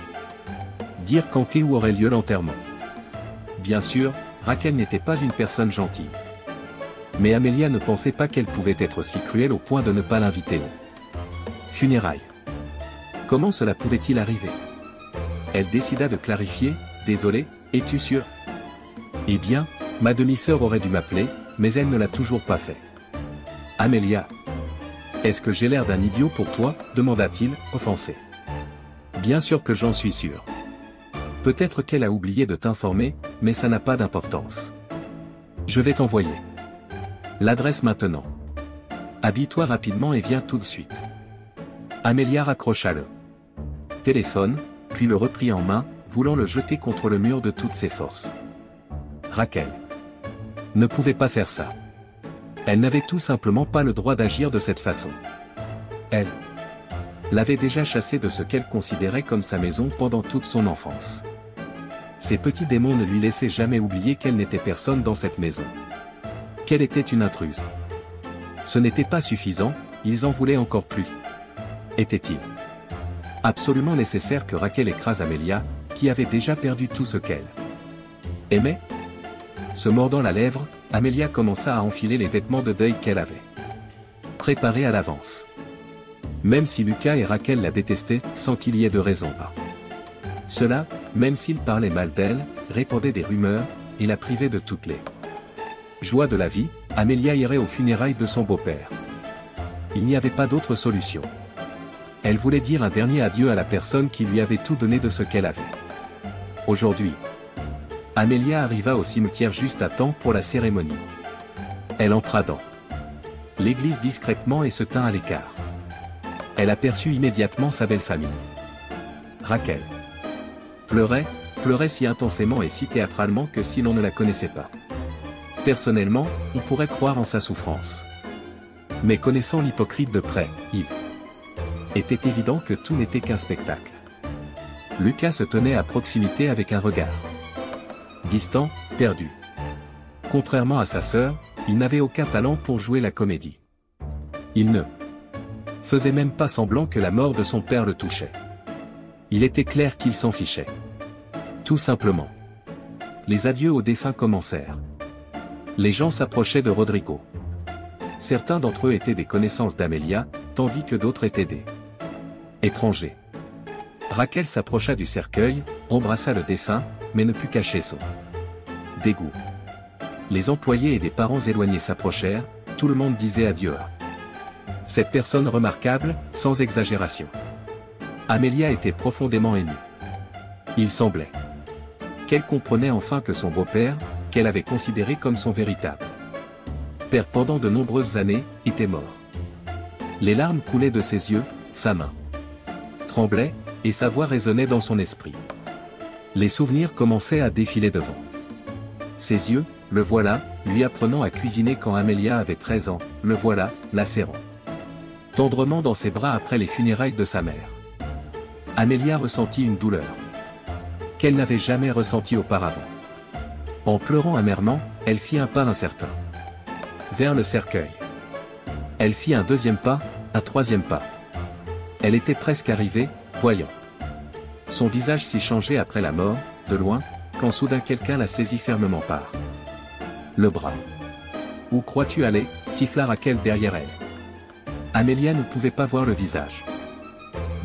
dire quand et où aurait lieu l'enterrement. Bien sûr, Raquel n'était pas une personne gentille. Mais Amelia ne pensait pas qu'elle pouvait être si cruelle au point de ne pas l'inviter aux funérailles. Comment cela pouvait-il arriver? Elle décida de clarifier, « Désolé, es-tu sûr? Eh bien, ma demi-sœur aurait dû m'appeler, mais elle ne l'a toujours pas fait. » Amelia. Est-ce que j'ai l'air d'un idiot pour toi? Demanda-t-il, offensé. Bien sûr que j'en suis sûr. Peut-être qu'elle a oublié de t'informer, mais ça n'a pas d'importance. Je vais t'envoyer l'adresse maintenant. Habille-toi rapidement et viens tout de suite. Amelia raccrocha le téléphone, puis le reprit en main, voulant le jeter contre le mur de toutes ses forces. Raquel ne pouvait pas faire ça. Elle n'avait tout simplement pas le droit d'agir de cette façon. Elle l'avait déjà chassée de ce qu'elle considérait comme sa maison pendant toute son enfance. Ces petits démons ne lui laissaient jamais oublier qu'elle n'était personne dans cette maison. Qu'elle était une intruse. Ce n'était pas suffisant, ils en voulaient encore plus. Était-il absolument nécessaire que Raquel écrase Amelia, qui avait déjà perdu tout ce qu'elle aimait? Se mordant la lèvre, Amelia commença à enfiler les vêtements de deuil qu'elle avait préparés à l'avance. Même si Lucas et Raquel la détestaient, sans qu'il y ait de raison à cela, même s'ils parlaient mal d'elle, répandaient des rumeurs, et la privaient de toutes les joies de la vie, Amelia irait aux funérailles de son beau-père. il n'y avait pas d'autre solution. Elle voulait dire un dernier adieu à la personne qui lui avait tout donné de ce qu'elle avait. Aujourd'hui, Amelia arriva au cimetière juste à temps pour la cérémonie. Elle entra dans l'église discrètement et se tint à l'écart. Elle aperçut immédiatement sa belle famille. Rachel pleurait si intensément et si théâtralement que si l'on ne la connaissait pas. Personnellement, on pourrait croire en sa souffrance. Mais connaissant l'hypocrite de près, il était évident que tout n'était qu'un spectacle. Lucas se tenait à proximité avec un regard distant, perdu. Contrairement à sa sœur, il n'avait aucun talent pour jouer la comédie. Il ne faisait même pas semblant que la mort de son père le touchait. Il était clair qu'il s'en fichait. Tout simplement. Les adieux aux défunts commencèrent. Les gens s'approchaient de Rodrigo. Certains d'entre eux étaient des connaissances d'Amelia, tandis que d'autres étaient des étrangers. Rachel s'approcha du cercueil, embrassa le défunt, mais ne put cacher son dégoût. Les employés et des parents éloignés s'approchèrent, tout le monde disait adieu à cette personne remarquable, sans exagération. Amelia était profondément émue. Il semblait qu'elle comprenait enfin que son beau-père, qu'elle avait considéré comme son véritable père pendant de nombreuses années, était mort. Les larmes coulaient de ses yeux, sa main tremblait, et sa voix résonnait dans son esprit. Les souvenirs commençaient à défiler devant ses yeux, le voilà, lui apprenant à cuisiner quand Amelia avait 13 ans, le voilà, la serrant tendrement dans ses bras après les funérailles de sa mère. Amelia ressentit une douleur qu'elle n'avait jamais ressentie auparavant. En pleurant amèrement, elle fit un pas incertain vers le cercueil. Elle fit un deuxième pas, un troisième pas. Elle était presque arrivée, voyant son visage si changé après la mort, de loin, quand soudain quelqu'un la saisit fermement par le bras. « Où crois-tu aller » siffla Rachel derrière elle. Amelia ne pouvait pas voir le visage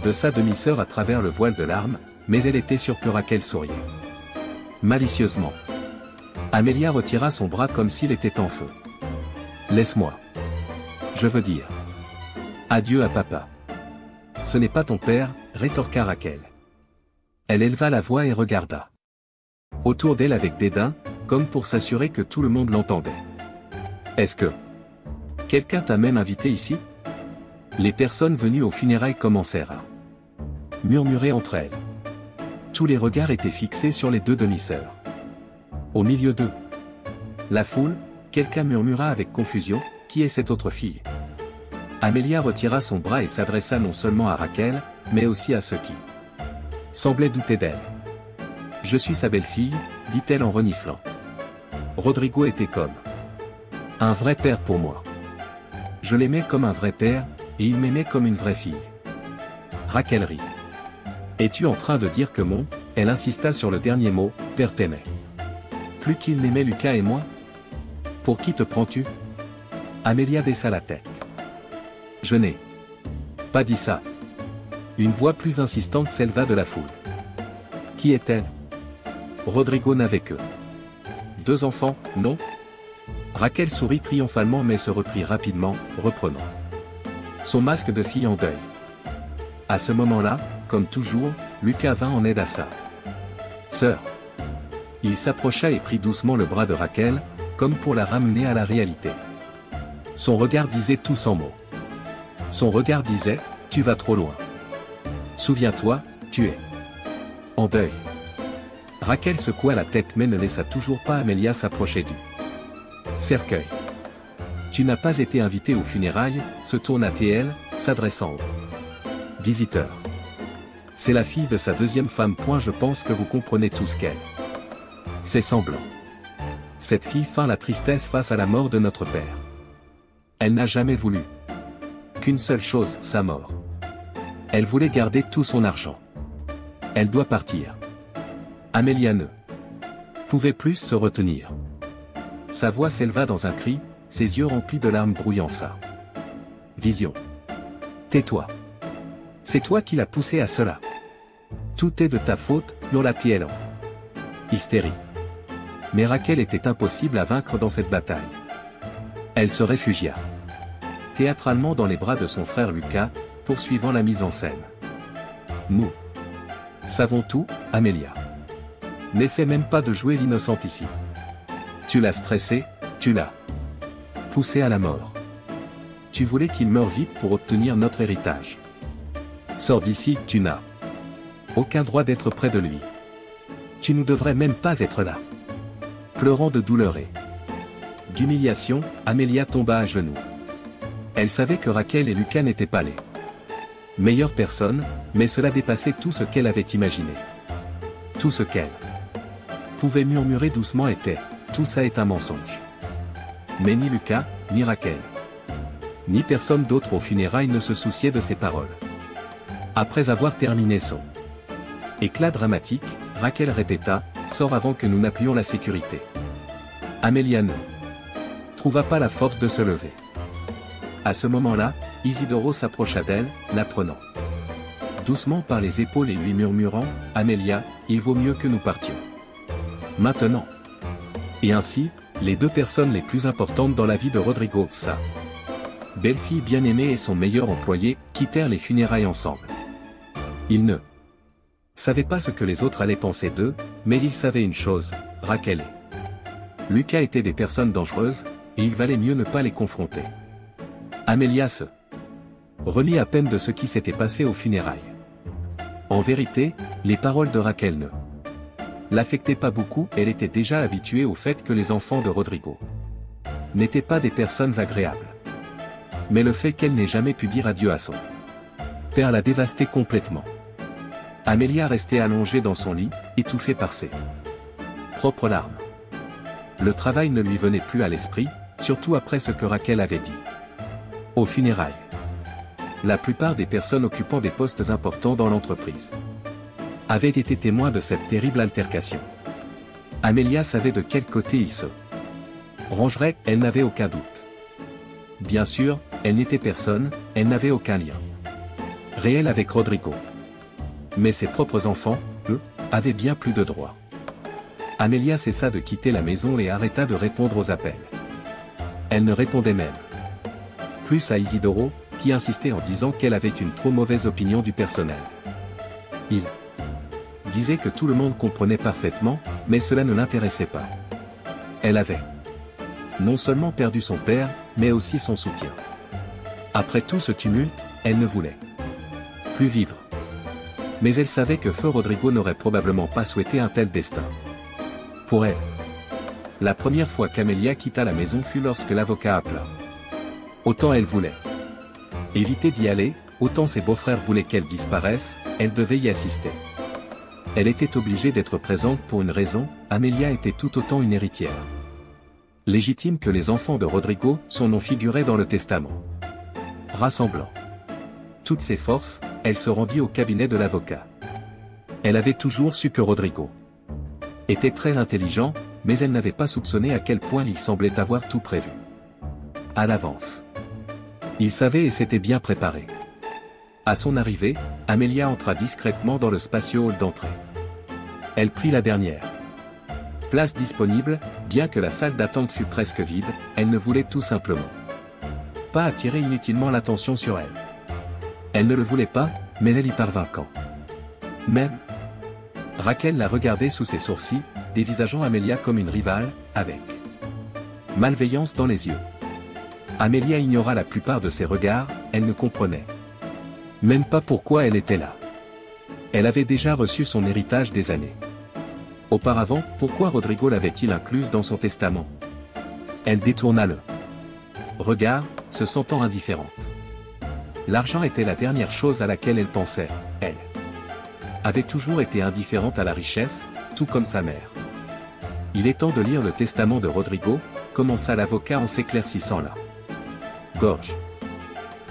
de sa demi-sœur à travers le voile de larmes, mais elle était sûre que Rachel souriait malicieusement. Amelia retira son bras comme s'il était en feu. « Laisse-moi. Je veux dire adieu à papa. » « Ce n'est pas ton père, » rétorqua Rachel. Elle éleva la voix et regarda autour d'elle avec dédain, comme pour s'assurer que tout le monde l'entendait. « Est-ce que quelqu'un t'a même invité ici ?» Les personnes venues aux funérailles commencèrent à murmurer entre elles. Tous les regards étaient fixés sur les deux demi-sœurs. Au milieu d'eux, la foule, quelqu'un murmura avec confusion, « Qui est cette autre fille ?» Amelia retira son bras et s'adressa non seulement à Rachel, mais aussi à ceux qui semblaient douter d'elle. « Je suis sa belle-fille, » dit-elle en reniflant. Rodrigo était comme un vrai père pour moi. Je l'aimais comme un vrai père, et il m'aimait comme une vraie fille. Rachel rit. « Es-tu en train de dire que mon » elle insista sur le dernier mot, « père t'aimait plus qu'il n'aimait Lucas et moi ?» Pour qui te prends-tu ? Amelia baissa la tête. Je n'ai pas dit ça. Une voix plus insistante s'éleva de la foule. Qui est-elle ? Rodrigo n'avait que 2 enfants, non ? Rachel sourit triomphalement mais se reprit rapidement, reprenant son masque de fille en deuil. À ce moment-là, comme toujours, Lucas vint en aide à sa sœur. Il s'approcha et prit doucement le bras de Rachel, comme pour la ramener à la réalité. Son regard disait tout sans mots. Son regard disait, « Tu vas trop loin. Souviens-toi, tu es en deuil. » Rachel secoua la tête mais ne laissa toujours pas Amelia s'approcher du cercueil. « Tu n'as pas été invité aux funérailles » se tourna-t-elle, s'adressant au visiteur. « C'est la fille de sa deuxième femme. Je pense que vous comprenez tout ce qu'elle fait semblant. Cette fille feint la tristesse face à la mort de notre père. Elle n'a jamais voulu qu'une seule chose, sa mort. Elle voulait garder tout son argent. Elle doit partir. » Amelia ne pouvait plus se retenir. Sa voix s'éleva dans un cri, ses yeux remplis de larmes brouillant sa vision. « Tais-toi. C'est toi qui l'as poussé à cela. Tout est de ta faute, hurla-t-elle en hystérie. Mais Rachel était impossible à vaincre dans cette bataille. Elle se réfugia théâtralement dans les bras de son frère Lucas, poursuivant la mise en scène. Nous savons tout, Amelia. N'essaie même pas de jouer l'innocente ici. Tu l'as stressé, tu l'as poussé à la mort. Tu voulais qu'il meure vite pour obtenir notre héritage. Sors d'ici, tu n'as aucun droit d'être près de lui. Tu ne devrais même pas être là. Pleurant de douleur et d'humiliation, Amelia tomba à genoux. Elle savait que Raquel et Lucas n'étaient pas les meilleures personnes, mais cela dépassait tout ce qu'elle avait imaginé. Tout ce qu'elle pouvait murmurer doucement était « Tout ça est un mensonge ». Mais ni Lucas, ni Raquel, ni personne d'autre aux funérailles ne se souciait de ces paroles. Après avoir terminé son éclat dramatique, Raquel répéta « Sors avant que nous n'appelions la sécurité ». Amelia ne trouva pas la force de se lever. À ce moment-là, Isidoro s'approcha d'elle, la prenant doucement par les épaules et lui murmurant « Amelia, il vaut mieux que nous partions maintenant ». Et ainsi, les deux personnes les plus importantes dans la vie de Rodrigo, sa belle-fille bien-aimée et son meilleur employé, quittèrent les funérailles ensemble. Ils ne savaient pas ce que les autres allaient penser d'eux, mais ils savaient une chose, Raquel et Lucas étaient des personnes dangereuses, et il valait mieux ne pas les confronter. Amelia se remit à peine de ce qui s'était passé aux funérailles. En vérité, les paroles de Raquel ne l'affectaient pas beaucoup, elle était déjà habituée au fait que les enfants de Rodrigo n'étaient pas des personnes agréables. Mais le fait qu'elle n'ait jamais pu dire adieu à son père la dévastait complètement. Amelia restait allongée dans son lit, étouffée par ses propres larmes. Le travail ne lui venait plus à l'esprit, surtout après ce que Raquel avait dit. Aux funérailles, la plupart des personnes occupant des postes importants dans l'entreprise avaient été témoins de cette terrible altercation. Amelia savait de quel côté il se rangerait, elle n'avait aucun doute. Bien sûr, elle n'était personne, elle n'avait aucun lien réel avec Rodrigo. Mais ses propres enfants, eux, avaient bien plus de droits. Amelia cessa de quitter la maison et arrêta de répondre aux appels. Elle ne répondait même plus à Isidoro, qui insistait en disant qu'elle avait une trop mauvaise opinion du personnel. Il disait que tout le monde comprenait parfaitement, mais cela ne l'intéressait pas. Elle avait non seulement perdu son père, mais aussi son soutien. Après tout ce tumulte, elle ne voulait plus vivre. Mais elle savait que feu Rodrigo n'aurait probablement pas souhaité un tel destin. Pour elle, la première fois qu'Amelia quitta la maison fut lorsque l'avocat appela. Autant elle voulait éviter d'y aller, autant ses beaux-frères voulaient qu'elle disparaisse, elle devait y assister. Elle était obligée d'être présente pour une raison, Amelia était tout autant une héritière légitime que les enfants de Rodrigo, son nom figurait dans le testament. Rassemblant toutes ses forces, elle se rendit au cabinet de l'avocat. Elle avait toujours su que Rodrigo était très intelligent, mais elle n'avait pas soupçonné à quel point il semblait avoir tout prévu à l'avance. Il savait et s'était bien préparé. À son arrivée, Amelia entra discrètement dans le spacieux hall d'entrée. Elle prit la dernière place disponible, bien que la salle d'attente fût presque vide, elle ne voulait tout simplement pas attirer inutilement l'attention sur elle. Elle ne le voulait pas, mais elle y parvint quand même. Raquel la regardait sous ses sourcils, dévisageant Amelia comme une rivale, avec malveillance dans les yeux. Amelia ignora la plupart de ses regards, elle ne comprenait même pas pourquoi elle était là. Elle avait déjà reçu son héritage des années auparavant, pourquoi Rodrigo l'avait-il incluse dans son testament? Elle détourna le regard, se sentant indifférente. L'argent était la dernière chose à laquelle elle pensait, elle avait toujours été indifférente à la richesse, tout comme sa mère. Il est temps de lire le testament de Rodrigo, commença l'avocat en s'éclaircissant la gorge.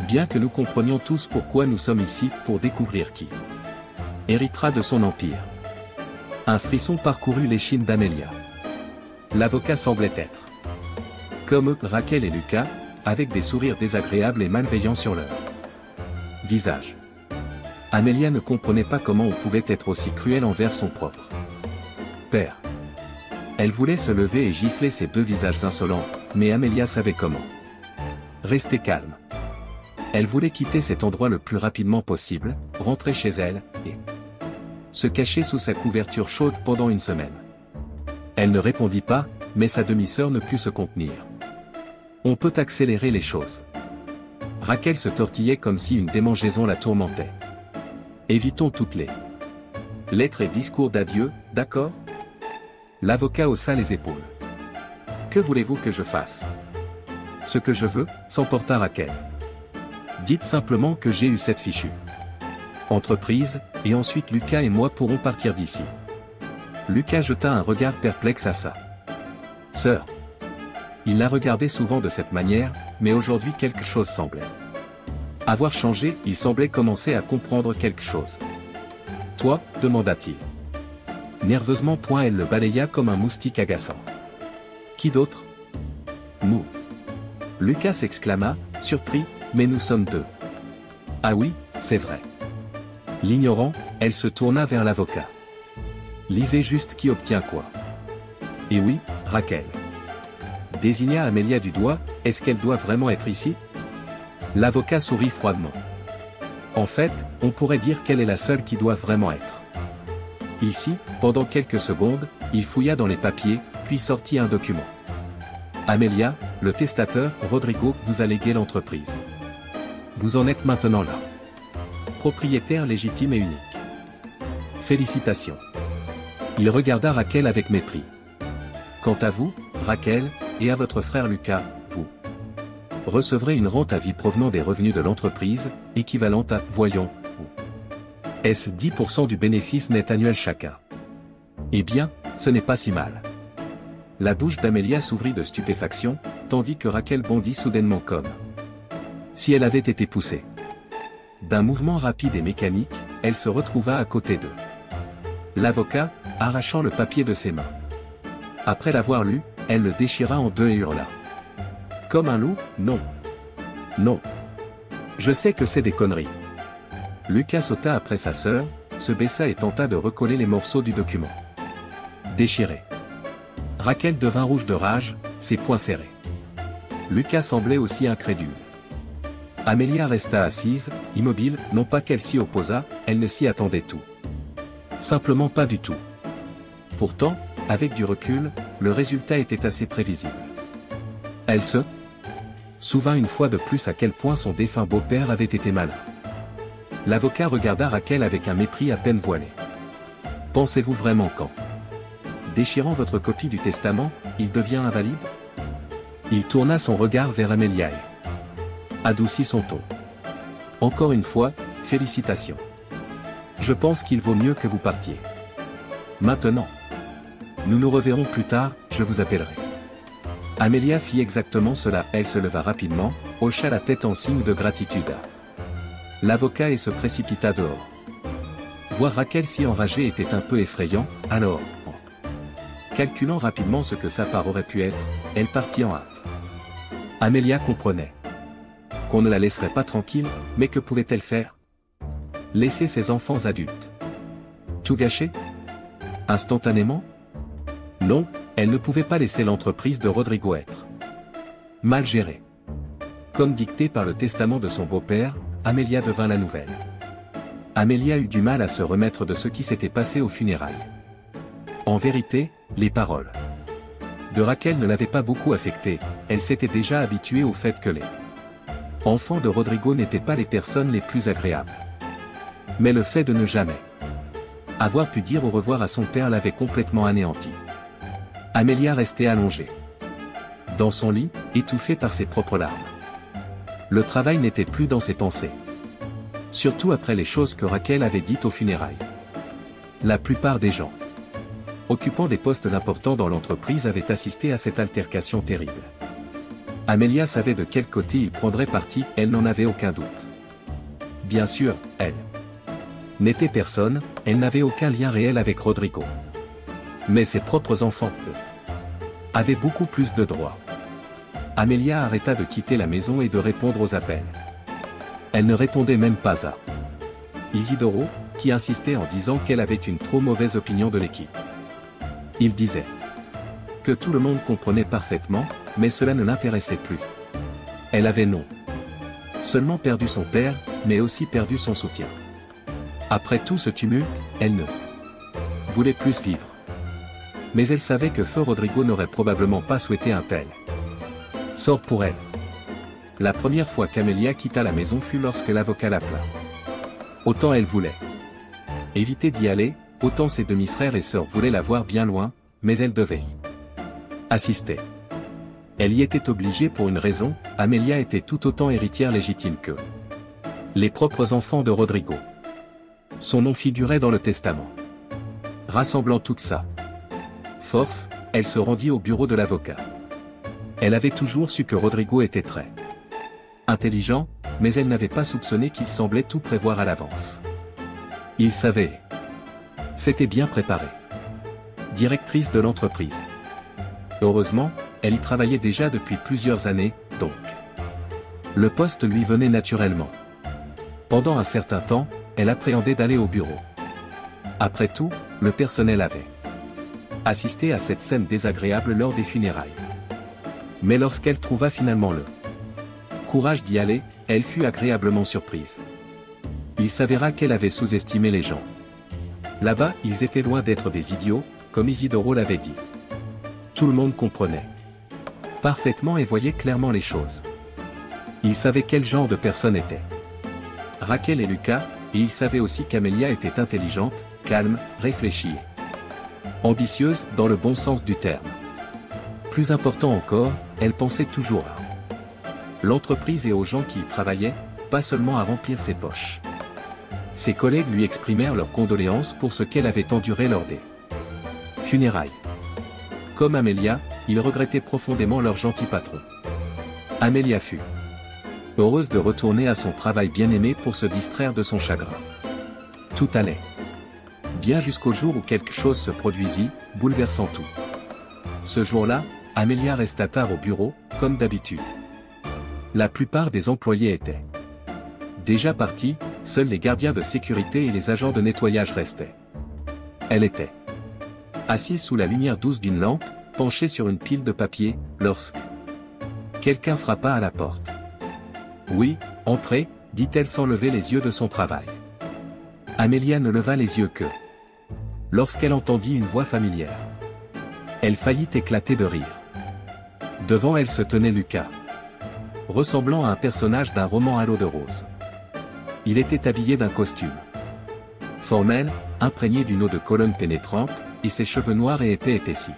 Bien que nous comprenions tous pourquoi nous sommes ici, pour découvrir qui héritera de son empire. Un frisson parcourut l'échine d'Amelia. L'avocat semblait être comme eux, Raquel et Lucas, avec des sourires désagréables et malveillants sur leur visage. Amelia ne comprenait pas comment on pouvait être aussi cruel envers son propre père. Elle voulait se lever et gifler ces deux visages insolents, mais Amelia savait comment rester calme. Elle voulait quitter cet endroit le plus rapidement possible, rentrer chez elle, et se cacher sous sa couverture chaude pendant une semaine. Elle ne répondit pas, mais sa demi-sœur ne put se contenir. On peut accélérer les choses. Raquel se tortillait comme si une démangeaison la tourmentait. Évitons toutes les lettres et discours d'adieu, d'accord? L'avocat haussa les épaules. Que voulez-vous que je fasse? Ce que je veux, s'emporta Raquel. Dites simplement que j'ai eu cette fichue entreprise, et ensuite Lucas et moi pourrons partir d'ici. Lucas jeta un regard perplexe à sa sœur. Il la regardait souvent de cette manière, mais aujourd'hui quelque chose semblait avoir changé, il semblait commencer à comprendre quelque chose. Toi, demanda-t-il. Nerveusement point elle le balaya comme un moustique agaçant. Qui d'autre? Nous. Lucas s'exclama, surpris, mais nous sommes deux. Ah oui, c'est vrai. L'ignorant, elle se tourna vers l'avocat. Lisez juste qui obtient quoi. Et oui, Raquel. Désigna Amélia du doigt, est-ce qu'elle doit vraiment être ici? L'avocat sourit froidement. En fait, on pourrait dire qu'elle est la seule qui doit vraiment être ici. Pendant quelques secondes, il fouilla dans les papiers, puis sortit un document. Amélia, le testateur, Rodrigo, vous a légué l'entreprise. Vous en êtes maintenant là. Propriétaire légitime et unique. Félicitations. Il regarda Raquel avec mépris. Quant à vous, Raquel, et à votre frère Lucas, vous recevrez une rente à vie provenant des revenus de l'entreprise, équivalente à, voyons, est-ce 10% du bénéfice net annuel chacun? Eh bien, ce n'est pas si mal. La bouche d'Amélia s'ouvrit de stupéfaction, tandis que Raquel bondit soudainement comme si elle avait été poussée. D'un mouvement rapide et mécanique, elle se retrouva à côté d'eux. L'avocat, arrachant le papier de ses mains. Après l'avoir lu, elle le déchira en deux et hurla. Comme un loup, non. Non. Je sais que c'est des conneries. Lucas sauta après sa sœur, se baissa et tenta de recoller les morceaux du document. Déchiré. Raquel devint rouge de rage, ses poings serrés. Lucas semblait aussi incrédule. Amélia resta assise, immobile, non pas qu'elle s'y opposât, elle ne s'y attendait tout simplement pas du tout. Pourtant, avec du recul, le résultat était assez prévisible. Elle se souvint une fois de plus à quel point son défunt beau-père avait été malin. L'avocat regarda Raquel avec un mépris à peine voilé. Pensez-vous vraiment qu'en déchirant votre copie du testament, il devient invalide? Il tourna son regard vers Amélia et adoucit son ton. Encore une fois, félicitations. Je pense qu'il vaut mieux que vous partiez. Maintenant. Nous nous reverrons plus tard, je vous appellerai. Amélia fit exactement cela, elle se leva rapidement, hocha la tête en signe de gratitude à l'avocat et se précipita dehors. Voir Raquel si enragée était un peu effrayant, alors, en calculant rapidement ce que sa part aurait pu être, elle partit en hâte. Amélia comprenait qu'on ne la laisserait pas tranquille, mais que pouvait-elle faire? Laisser ses enfants adultes tout gâcher? Instantanément? Non, elle ne pouvait pas laisser l'entreprise de Rodrigo être mal gérée. Comme dicté par le testament de son beau-père, Amélia devint la nouvelle. Amélia eut du mal à se remettre de ce qui s'était passé aux funérailles. En vérité, les paroles de Raquel ne l'avaient pas beaucoup affectée, elle s'était déjà habituée au fait que les enfants de Rodrigo n'étaient pas les personnes les plus agréables. Mais le fait de ne jamais avoir pu dire au revoir à son père l'avait complètement anéanti. Amélia restait allongée dans son lit, étouffée par ses propres larmes. Le travail n'était plus dans ses pensées. Surtout après les choses que Raquel avait dites aux funérailles. La plupart des gens occupant des postes importants dans l'entreprise avaient assisté à cette altercation terrible. Amélia savait de quel côté il prendrait parti, elle n'en avait aucun doute. Bien sûr, elle n'était personne, elle n'avait aucun lien réel avec Rodrigo. Mais ses propres enfants, eux, avaient beaucoup plus de droits. Amélia arrêta de quitter la maison et de répondre aux appels. Elle ne répondait même pas à Isidoro, qui insistait en disant qu'elle avait une trop mauvaise opinion de l'équipe. Il disait que tout le monde comprenait parfaitement, mais cela ne l'intéressait plus. Elle avait non Seulement perdu son père, mais aussi perdu son soutien. Après tout ce tumulte, elle ne voulait plus vivre. Mais elle savait que feu Rodrigo n'aurait probablement pas souhaité un tel sort pour elle. La première fois qu'Amelia quitta la maison fut lorsque l'avocat l'appela. Autant elle voulait éviter d'y aller, autant ses demi-frères et sœurs voulaient la voir bien loin, mais elle devait y assister. Elle y était obligée pour une raison, Amelia était tout autant héritière légitime que les propres enfants de Rodrigo. Son nom figurait dans le testament. Rassemblant toute sa force, elle se rendit au bureau de l'avocat. Elle avait toujours su que Rodrigo était très intelligent, mais elle n'avait pas soupçonné qu'il semblait tout prévoir à l'avance. Il savait. S'était bien préparé. Directrice de l'entreprise. Heureusement, elle y travaillait déjà depuis plusieurs années, donc le poste lui venait naturellement. Pendant un certain temps, elle appréhendait d'aller au bureau. Après tout, le personnel avait assisté à cette scène désagréable lors des funérailles. Mais lorsqu'elle trouva finalement le courage d'y aller, elle fut agréablement surprise. Il s'avéra qu'elle avait sous-estimé les gens. Là-bas, ils étaient loin d'être des idiots, comme Isidoro l'avait dit. Tout le monde comprenait parfaitement et voyait clairement les choses. Ils savaient quel genre de personne étaient Raquel et Lucas, et ils savaient aussi qu'Amelia était intelligente, calme, réfléchie et ambitieuse dans le bon sens du terme. Plus important encore, elle pensait toujours à l'entreprise et aux gens qui y travaillaient, pas seulement à remplir ses poches. Ses collègues lui exprimèrent leurs condoléances pour ce qu'elle avait enduré lors des funérailles. Comme Amelia, ils regrettaient profondément leur gentil patron. Amelia fut heureuse de retourner à son travail bien-aimé pour se distraire de son chagrin. Tout allait bien jusqu'au jour où quelque chose se produisit, bouleversant tout. Ce jour-là, Amelia resta tard au bureau, comme d'habitude. La plupart des employés étaient déjà partis, seuls les gardiens de sécurité et les agents de nettoyage restaient. Elle était assise sous la lumière douce d'une lampe, penchée sur une pile de papier, lorsque quelqu'un frappa à la porte. « Oui, entrez », dit-elle sans lever les yeux de son travail. Amelia ne leva les yeux que lorsqu'elle entendit une voix familière. Elle faillit éclater de rire. Devant elle se tenait Lucas, ressemblant à un personnage d'un roman à l'eau de rose. Il était habillé d'un costume formel, imprégné d'une eau de Cologne pénétrante, et ses cheveux noirs et épais étaient si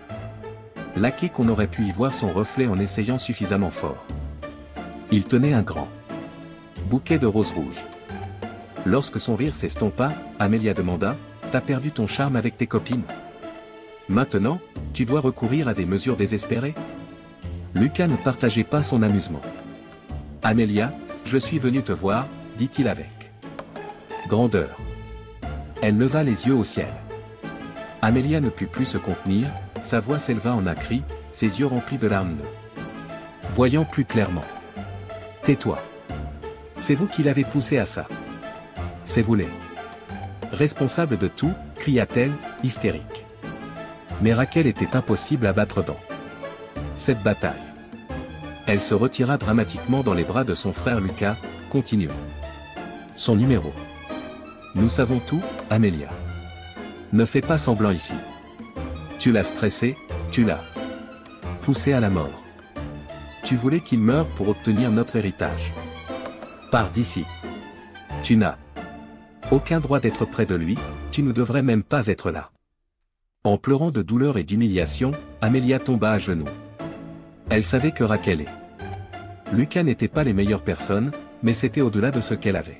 laqués qu'on aurait pu y voir son reflet en essayant suffisamment fort. Il tenait un grand bouquet de roses rouges. Lorsque son rire s'estompa, Amelia demanda « T'as perdu ton charme avec tes copines ? Maintenant, tu dois recourir à des mesures désespérées ?» Lucas ne partageait pas son amusement. « Amelia, je suis venu te voir, » dit-il avec grandeur. Elle leva les yeux au ciel. Amelia ne put plus se contenir, sa voix s'éleva en un cri, ses yeux remplis de larmes voyant plus clairement. « Tais-toi. C'est vous qui l'avez poussé à ça. C'est vous les responsables de tout, cria-t-elle, hystérique. Mais Raquel était impossible à battre dans cette bataille. Elle se retira dramatiquement dans les bras de son frère Lucas, continuant son numéro. Nous savons tout, Amelia. Ne fais pas semblant ici. Tu l'as stressé, tu l'as poussé à la mort. Tu voulais qu'il meure pour obtenir notre héritage. Pars d'ici. Tu n'as aucun droit d'être près de lui, tu ne devrais même pas être là. En pleurant de douleur et d'humiliation, Amelia tomba à genoux. Elle savait que Raquel et Lucas n'étaient pas les meilleures personnes, mais c'était au-delà de ce qu'elle avait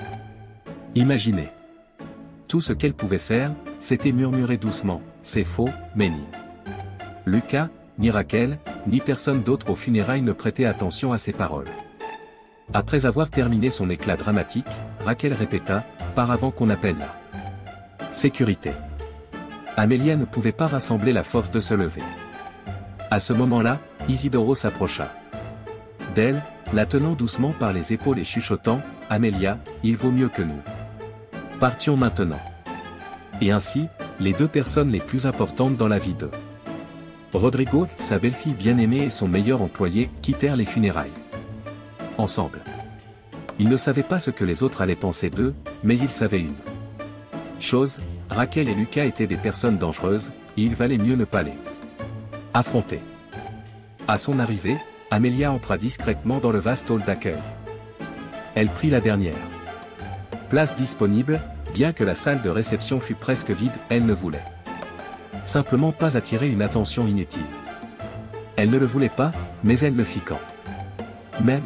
imaginé. Tout ce qu'elle pouvait faire, c'était murmurer doucement, c'est faux, mais ni Lucas, ni Raquel, ni personne d'autre aux funérailles ne prêtait attention à ses paroles. Après avoir terminé son éclat dramatique, Raquel répéta, par avant qu'on appelle la sécurité. Amelia ne pouvait pas rassembler la force de se lever. À ce moment-là, Isidoro s'approcha d'elle, la tenant doucement par les épaules et chuchotant, « Amelia, il vaut mieux que nous partions maintenant. » Et ainsi, les deux personnes les plus importantes dans la vie de Rodrigo, sa belle-fille bien-aimée et son meilleur employé, quittèrent les funérailles. Ensemble. Il ne savait pas ce que les autres allaient penser d'eux, mais il savait une chose, Raquel et Lucas étaient des personnes dangereuses, et il valait mieux ne pas les affronter. À son arrivée, Amelia entra discrètement dans le vaste hall d'accueil. Elle prit la dernière place disponible, bien que la salle de réception fût presque vide, elle ne voulait simplement pas attirer une attention inutile. Elle ne le voulait pas, mais elle le fit quand même.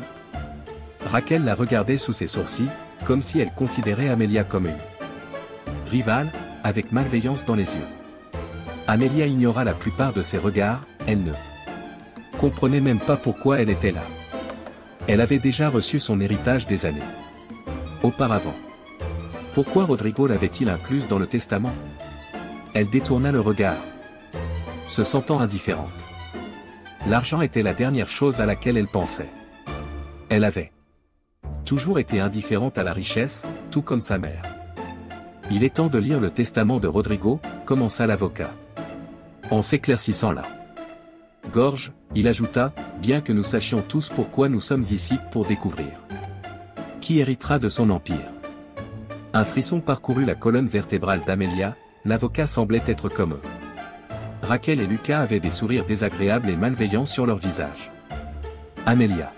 Raquel la regardait sous ses sourcils, comme si elle considérait Amelia comme une rivale, avec malveillance dans les yeux. Amelia ignora la plupart de ses regards, elle ne comprenait même pas pourquoi elle était là. Elle avait déjà reçu son héritage des années auparavant. Pourquoi Rodrigo l'avait-il incluse dans le testament? Elle détourna le regard, se sentant indifférente. L'argent était la dernière chose à laquelle elle pensait. Elle avait toujours été indifférente à la richesse, tout comme sa mère. Il est temps de lire le testament de Rodrigo, commença l'avocat. En s'éclaircissant la gorge, il ajouta, bien que nous sachions tous pourquoi nous sommes ici pour découvrir qui héritera de son empire. Un frisson parcourut la colonne vertébrale d'Amelia, l'avocat semblait être comme eux. Raquel et Lucas avaient des sourires désagréables et malveillants sur leurs visages. Amelia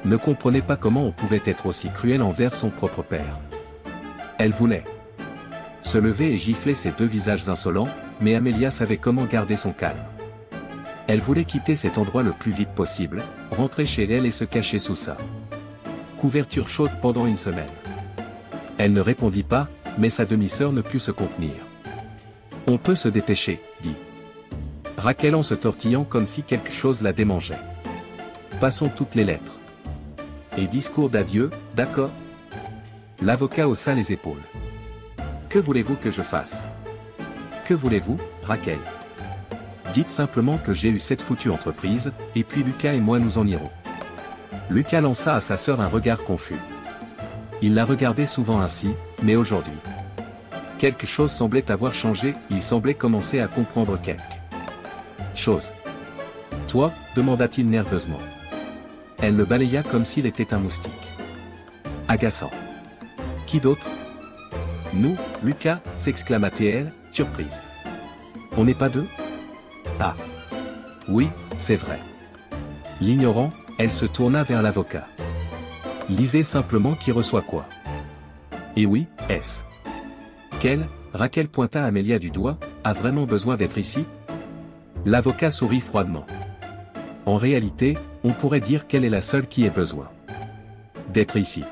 ne comprenait pas comment on pouvait être aussi cruel envers son propre père. Elle voulait se lever et gifler ces deux visages insolents, mais Amelia savait comment garder son calme. Elle voulait quitter cet endroit le plus vite possible, rentrer chez elle et se cacher sous sa couverture chaude pendant une semaine. Elle ne répondit pas, mais sa demi-sœur ne put se contenir. « On peut se dépêcher, dit Raquel en se tortillant comme si quelque chose la démangeait. Passons toutes les lettres. Et discours d'adieu, d'accord? L'avocat haussa les épaules. Que voulez-vous que je fasse? Que voulez-vous, Raquel? Dites simplement que j'ai eu cette foutue entreprise, et puis Lucas et moi nous en irons. Lucas lança à sa sœur un regard confus. Il la regardait souvent ainsi, mais aujourd'hui, quelque chose semblait avoir changé, il semblait commencer à comprendre quelque chose. Toi, demanda-t-il nerveusement. Elle le balaya comme s'il était un moustique. Agaçant. Qui d'autre? Nous, Lucas, s'exclama-t-elle, surprise. On n'est pas deux? Ah. Oui, c'est vrai. L'ignorant, elle se tourna vers l'avocat. Lisez simplement qui reçoit quoi. Et oui, est-ce qu'elle, Raquel pointa Amelia du doigt, a vraiment besoin d'être ici? L'avocat sourit froidement. En réalité, on pourrait dire qu'elle est la seule qui ait besoin d'être ici.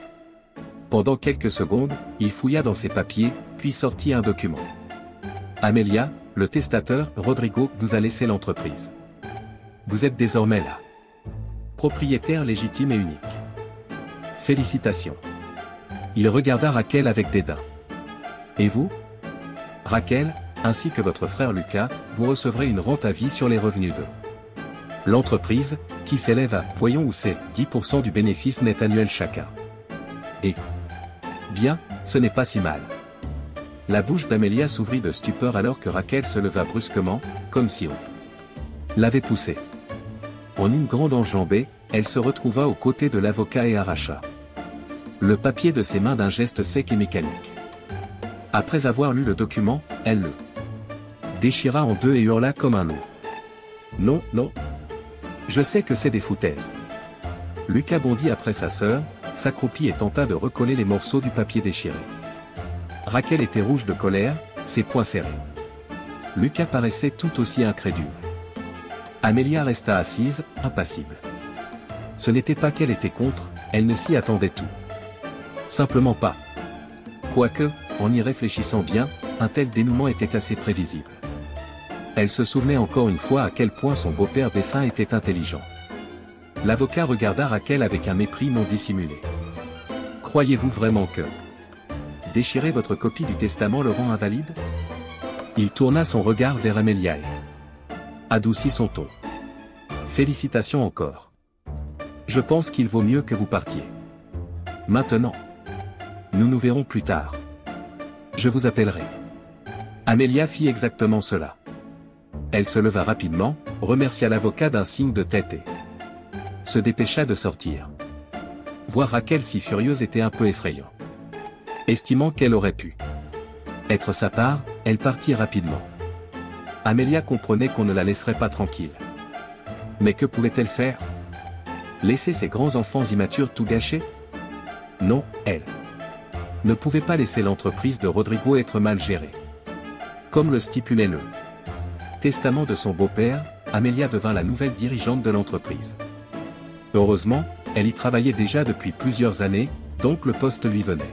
Pendant quelques secondes, il fouilla dans ses papiers, puis sortit un document. Amelia, le testateur, Rodrigo, vous a laissé l'entreprise. Vous êtes désormais là. Propriétaire légitime et unique. Félicitations. Il regarda Raquel avec dédain. Et vous? Raquel, ainsi que votre frère Lucas, vous recevrez une rente à vie sur les revenus de l'entreprise, qui s'élève à, voyons où c'est, 10% du bénéfice net annuel chacun. Et bien, ce n'est pas si mal. La bouche d'Amelia s'ouvrit de stupeur alors que Raquel se leva brusquement, comme si on l'avait poussée. En une grande enjambée, elle se retrouva aux côtés de l'avocat et arracha le papier de ses mains d'un geste sec et mécanique. Après avoir lu le document, elle le déchira en deux et hurla comme un loup. Non, non. Je sais que c'est des foutaises. Lucas bondit après sa sœur, s'accroupit et tenta de recoller les morceaux du papier déchiré. Raquel était rouge de colère, ses poings serrés. Lucas paraissait tout aussi incrédule. Amelia resta assise, impassible. Ce n'était pas qu'elle était contre, elle ne s'y attendait tout simplement pas. Quoique, en y réfléchissant bien, un tel dénouement était assez prévisible. Elle se souvenait encore une fois à quel point son beau-père défunt était intelligent. L'avocat regarda Raquel avec un mépris non dissimulé. Croyez-vous vraiment que déchirer votre copie du testament le rend invalide? Il tourna son regard vers Amelia et adoucit son ton. Félicitations encore. Je pense qu'il vaut mieux que vous partiez. Maintenant. Nous nous verrons plus tard. Je vous appellerai. Amelia fit exactement cela. Elle se leva rapidement, remercia l'avocat d'un signe de tête et se dépêcha de sortir. Voir Raquel si furieuse était un peu effrayant. Estimant qu'elle aurait pu être sa part, elle partit rapidement. Amelia comprenait qu'on ne la laisserait pas tranquille. Mais que pouvait-elle faire? Laisser ses grands enfants immatures tout gâcher? Non, elle ne pouvait pas laisser l'entreprise de Rodrigo être mal gérée. Comme le stipulait le testament de son beau-père, Amelia devint la nouvelle dirigeante de l'entreprise. Heureusement, elle y travaillait déjà depuis plusieurs années, donc le poste lui venait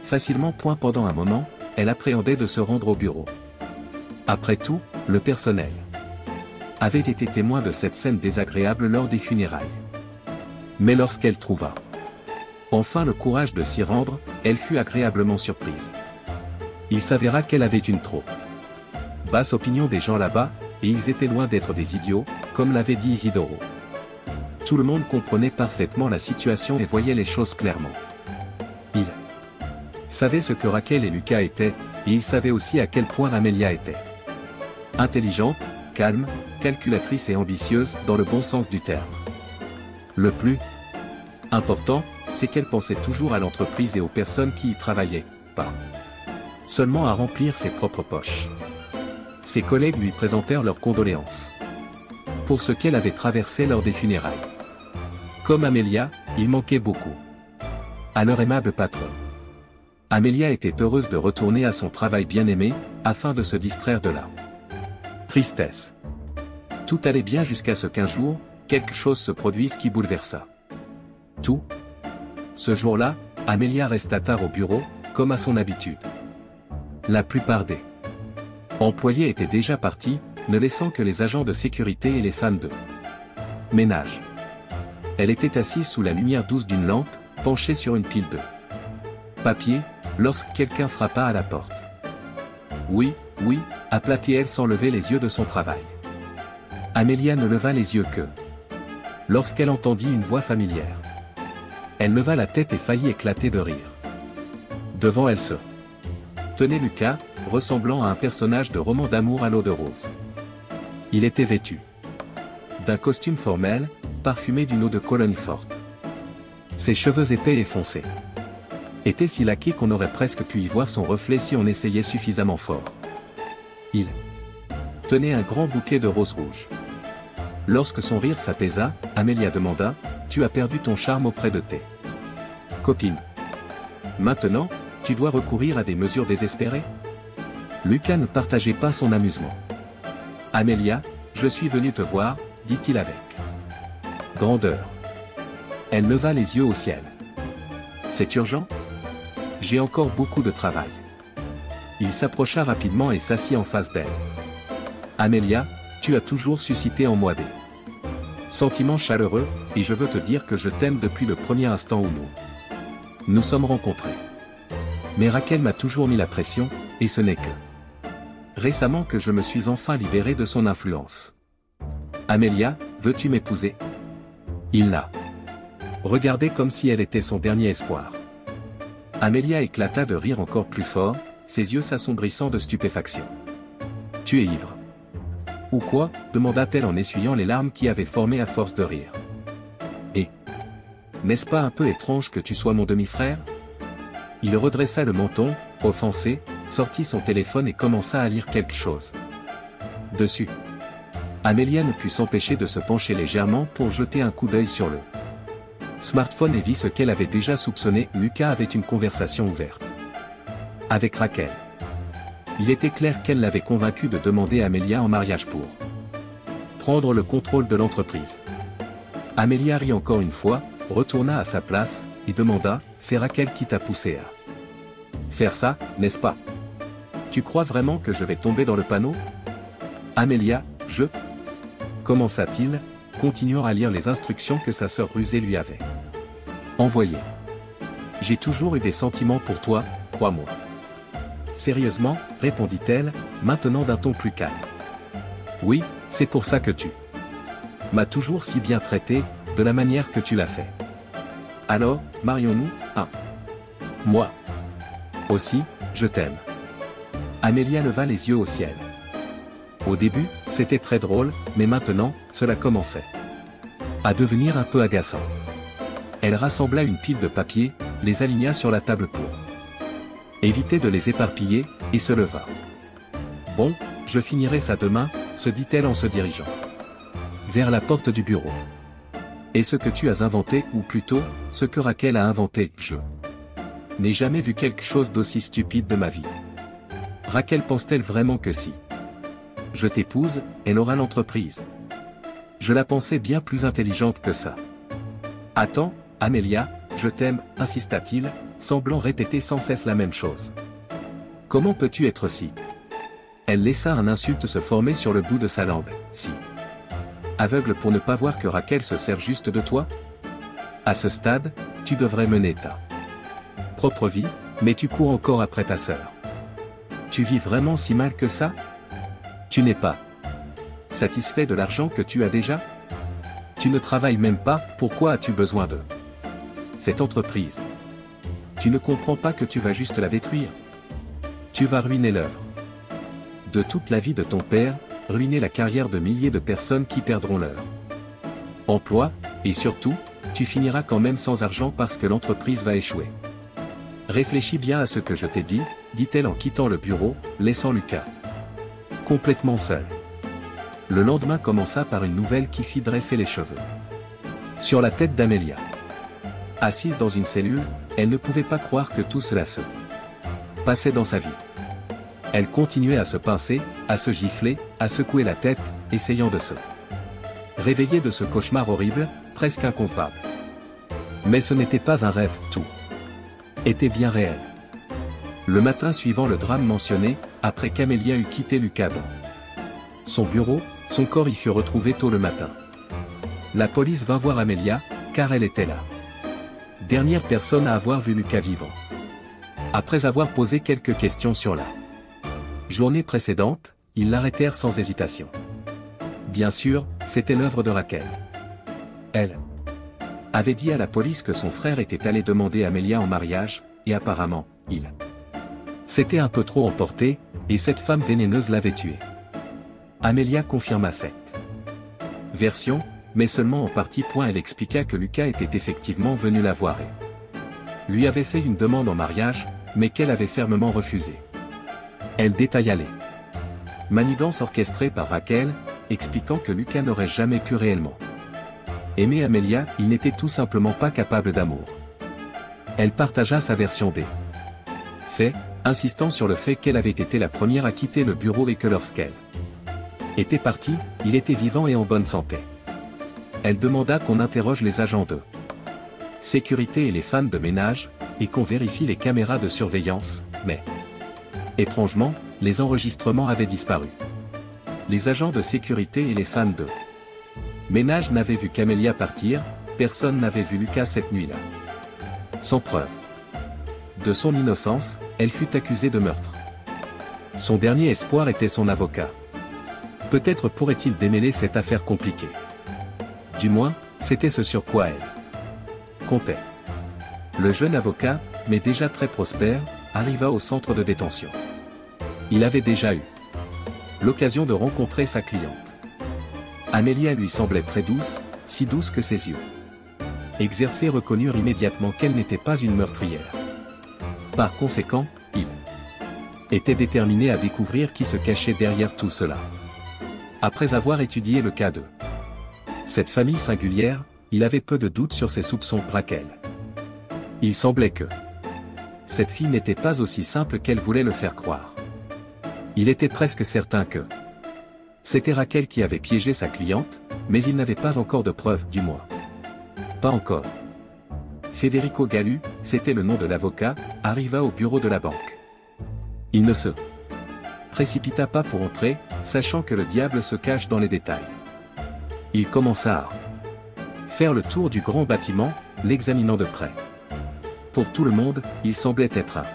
facilement. Pendant un moment, elle appréhendait de se rendre au bureau. Après tout, le personnel avait été témoin de cette scène désagréable lors des funérailles. Mais lorsqu'elle trouva enfin le courage de s'y rendre, elle fut agréablement surprise. Il s'avéra qu'elle avait une trop basse opinion des gens là-bas, et ils étaient loin d'être des idiots, comme l'avait dit Isidoro. Tout le monde comprenait parfaitement la situation et voyait les choses clairement. Il savait ce que Raquel et Lucas étaient, et il savait aussi à quel point Amelia était intelligente, calme, calculatrice et ambitieuse dans le bon sens du terme. Le plus important, c'est qu'elle pensait toujours à l'entreprise et aux personnes qui y travaillaient, pas seulement à remplir ses propres poches. Ses collègues lui présentèrent leurs condoléances pour ce qu'elle avait traversé lors des funérailles. Comme Amelia, il manquait beaucoup à leur aimable patron. Amelia était heureuse de retourner à son travail bien-aimé, afin de se distraire de la tristesse. Tout allait bien jusqu'à ce qu'un jour, quelque chose se produise qui bouleversa tout. Ce jour-là, Amelia resta tard au bureau, comme à son habitude. La plupart des employés étaient déjà partis, ne laissant que les agents de sécurité et les femmes de ménage. Elle était assise sous la lumière douce d'une lampe, penchée sur une pile de papier, lorsque quelqu'un frappa à la porte. Oui, oui, aplatit-elle sans lever les yeux de son travail. Amelia ne leva les yeux que lorsqu'elle entendit une voix familière. Elle leva la tête et faillit éclater de rire. Devant elle se tenait Lucas, ressemblant à un personnage de roman d'amour à l'eau de rose. Il était vêtu d'un costume formel, parfumé d'une eau de Cologne forte. Ses cheveux épais et foncés étaient si laqués qu'on aurait presque pu y voir son reflet si on essayait suffisamment fort. Il tenait un grand bouquet de roses rouges. Lorsque son rire s'apaisa, Amelia demanda, « Tu as perdu ton charme auprès de tes copines. Maintenant, tu dois recourir à des mesures désespérées ?» Lucas ne partageait pas son amusement. « Amelia, je suis venu te voir, dit-il avec grandeur. » Elle leva les yeux au ciel. « C'est urgent ? J'ai encore beaucoup de travail. » Il s'approcha rapidement et s'assit en face d'elle. « Amelia, tu as toujours suscité en moi des sentiments chaleureux, et je veux te dire que je t'aime depuis le premier instant où nous sommes rencontrés. Mais Raquel m'a toujours mis la pression, et ce n'est que récemment que je me suis enfin libéré de son influence. Amelia, veux-tu m'épouser ? » Il la regardait comme si elle était son dernier espoir. Amelia éclata de rire encore plus fort, ses yeux s'assombrissant de stupéfaction. « Tu es ivre ? Ou quoi ? » demanda-t-elle en essuyant les larmes qui avaient formé à force de rire. « Et n'est-ce pas un peu étrange que tu sois mon demi-frère ?» Il redressa le menton, offensé, sortit son téléphone et commença à lire quelque chose dessus. Amelia ne put s'empêcher de se pencher légèrement pour jeter un coup d'œil sur le smartphone et vit ce qu'elle avait déjà soupçonné. Lucas avait une conversation ouverte avec Raquel. Il était clair qu'elle l'avait convaincu de demander Amelia en mariage pour prendre le contrôle de l'entreprise. Amelia rit encore une fois, retourna à sa place, et demanda, « C'est Raquel qui t'a poussé à faire ça, n'est-ce pas ? Tu crois vraiment que je vais tomber dans le panneau ? » Amelia, je... commença-t-il, continuant à lire les instructions que sa sœur rusée lui avait envoyées. « J'ai toujours eu des sentiments pour toi, crois-moi. » Sérieusement, répondit-elle, maintenant d'un ton plus calme. « Oui, c'est pour ça que tu m'as toujours si bien traité, de la manière que tu l'as fait. Alors, marions-nous, hein ? Moi aussi, je t'aime. » Amelia leva les yeux au ciel. Au début, c'était très drôle, mais maintenant, cela commençait à devenir un peu agaçant. Elle rassembla une pile de papiers, les aligna sur la table pour éviter de les éparpiller, et se leva. Bon, je finirai ça demain, se dit-elle en se dirigeant vers la porte du bureau. Et ce que tu as inventé, ou plutôt, ce que Raquel a inventé, je n'ai jamais vu quelque chose d'aussi stupide de ma vie. Raquel pense-t-elle vraiment que si je t'épouse, elle aura l'entreprise? Je la pensais bien plus intelligente que ça. Attends, Amélia, je t'aime, insista-t-il, semblant répéter sans cesse la même chose. Comment peux-tu être si... Elle laissa un insulte se former sur le bout de sa langue. Si aveugle pour ne pas voir que Raquel se sert juste de toi? À ce stade, tu devrais mener ta propre vie, mais tu cours encore après ta sœur. Tu vis vraiment si mal que ça? Tu n'es pas satisfait de l'argent que tu as déjà? Tu ne travailles même pas, pourquoi as-tu besoin de cette entreprise? Tu ne comprends pas que tu vas juste la détruire. Tu vas ruiner l'œuvre de toute la vie de ton père, ruiner la carrière de milliers de personnes qui perdront leur emploi, et surtout, tu finiras quand même sans argent parce que l'entreprise va échouer. Réfléchis bien à ce que je t'ai dit, dit-elle en quittant le bureau, laissant Lucas complètement seul. Le lendemain commença par une nouvelle qui fit dresser les cheveux sur la tête d'Amélia. Assise dans une cellule, elle ne pouvait pas croire que tout cela se passait dans sa vie. Elle continuait à se pincer, à se gifler, à secouer la tête, essayant de se réveiller de ce cauchemar horrible, presque inconcevable. Mais ce n'était pas un rêve, tout était bien réel. Le matin suivant le drame mentionné, après qu'Amélia eut quitté Lucas dans son bureau, son corps y fut retrouvé tôt le matin. La police vint voir Amélia, car elle était la dernière personne à avoir vu Lucas vivant. Après avoir posé quelques questions sur la journée précédente, ils l'arrêtèrent sans hésitation. Bien sûr, c'était l'œuvre de Raquel. Elle avait dit à la police que son frère était allé demander Amélia en mariage, et apparemment, il s'était un peu trop emporté, et cette femme vénéneuse l'avait tué. Amélia confirma cette version, mais seulement en partie. Elle expliqua que Lucas était effectivement venu la voir et lui avait fait une demande en mariage, mais qu'elle avait fermement refusé. Elle détailla les manigances orchestrées par Raquel, expliquant que Lucas n'aurait jamais pu réellement aimer Amélia, il n'était tout simplement pas capable d'amour. Elle partagea sa version des faits, insistant sur le fait qu'elle avait été la première à quitter le bureau et que lorsqu'elle était partie, il était vivant et en bonne santé. Elle demanda qu'on interroge les agents de sécurité et les femmes de ménage, et qu'on vérifie les caméras de surveillance, mais étrangement, les enregistrements avaient disparu. Les agents de sécurité et les femmes de ménage n'avaient vu qu'Amélia partir, personne n'avait vu Lucas cette nuit-là. Sans preuve de son innocence, elle fut accusée de meurtre. Son dernier espoir était son avocat. Peut-être pourrait-il démêler cette affaire compliquée. Du moins, c'était ce sur quoi elle comptait. Le jeune avocat, mais déjà très prospère, arriva au centre de détention. Il avait déjà eu l'occasion de rencontrer sa cliente. Amélia lui semblait très douce, si douce que ses yeux exercés reconnurent immédiatement qu'elle n'était pas une meurtrière. Par conséquent, il était déterminé à découvrir qui se cachait derrière tout cela. Après avoir étudié le cas de cette famille singulière, il avait peu de doute sur ses soupçons. Raquel. Il semblait que cette fille n'était pas aussi simple qu'elle voulait le faire croire. Il était presque certain que c'était Raquel qui avait piégé sa cliente, mais il n'avait pas encore de preuves, du moins. Pas encore. Federico Gallu, c'était le nom de l'avocat, arriva au bureau de la banque. Il ne se précipita pas pour entrer, sachant que le diable se cache dans les détails. Il commença à faire le tour du grand bâtiment, l'examinant de près. Pour tout le monde, il semblait être un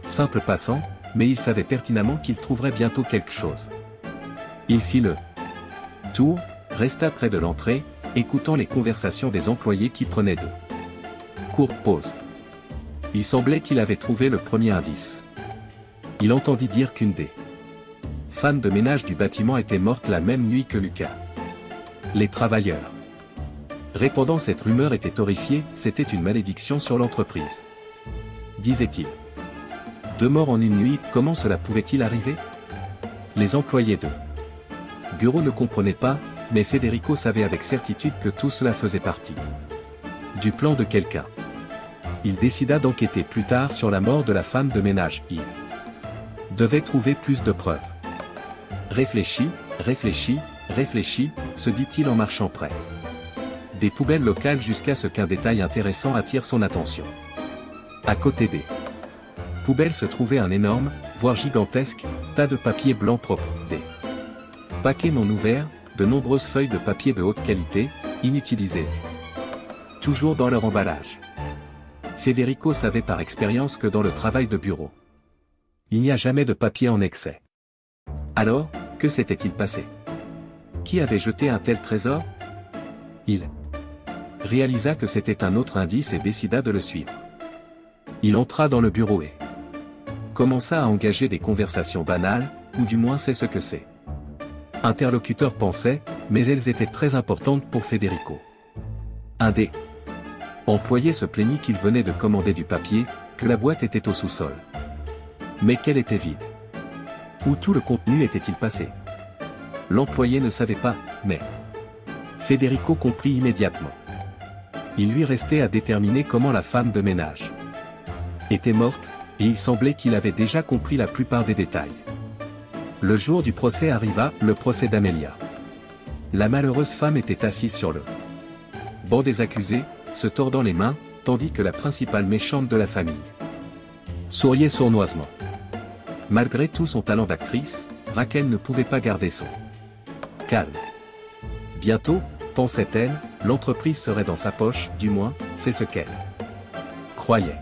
simple passant, mais il savait pertinemment qu'il trouverait bientôt quelque chose. Il fit le tour, resta près de l'entrée, écoutant les conversations des employés qui prenaient de courtes pauses. Il semblait qu'il avait trouvé le premier indice. Il entendit dire qu'une des femmes de ménage du bâtiment était morte la même nuit que Lucas. Les travailleurs Répandant cette rumeur était horrifié, c'était une malédiction sur l'entreprise. Disait-il. 2 morts en une nuit, comment cela pouvait-il arriver? Les employés de bureau ne comprenaient pas, mais Federico savait avec certitude que tout cela faisait partie du plan de quelqu'un. Il décida d'enquêter plus tard sur la mort de la femme de ménage. Il devait trouver plus de preuves. Réfléchis, réfléchis, réfléchis, se dit-il en marchant près des poubelles locales jusqu'à ce qu'un détail intéressant attire son attention. À côté des poubelles se trouvait un énorme, voire gigantesque, tas de papier blanc propre, des paquets non ouverts, de nombreuses feuilles de papier de haute qualité, inutilisées. Toujours dans leur emballage. Federico savait par expérience que dans le travail de bureau, il n'y a jamais de papier en excès. Alors, que s'était-il passé? Qui avait jeté un tel trésor? Il réalisa que c'était un autre indice et décida de le suivre. Il entra dans le bureau et commença à engager des conversations banales, ou du moins c'est ce que ses interlocuteurs pensaient, mais elles étaient très importantes pour Federico. Un des employés se plaignit qu'il venait de commander du papier, que la boîte était au sous-sol. Mais qu'elle était vide. Où tout le contenu était-il passé? L'employé ne savait pas, mais Federico comprit immédiatement. Il lui restait à déterminer comment la femme de ménage était morte, et il semblait qu'il avait déjà compris la plupart des détails. Le jour du procès arriva, le procès d'Amelia. La malheureuse femme était assise sur le banc des accusés, se tordant les mains, tandis que la principale méchante de la famille souriait sournoisement. Malgré tout son talent d'actrice, Raquel ne pouvait pas garder son calme. Bientôt, pensait-elle, l'entreprise serait dans sa poche, du moins, c'est ce qu'elle croyait.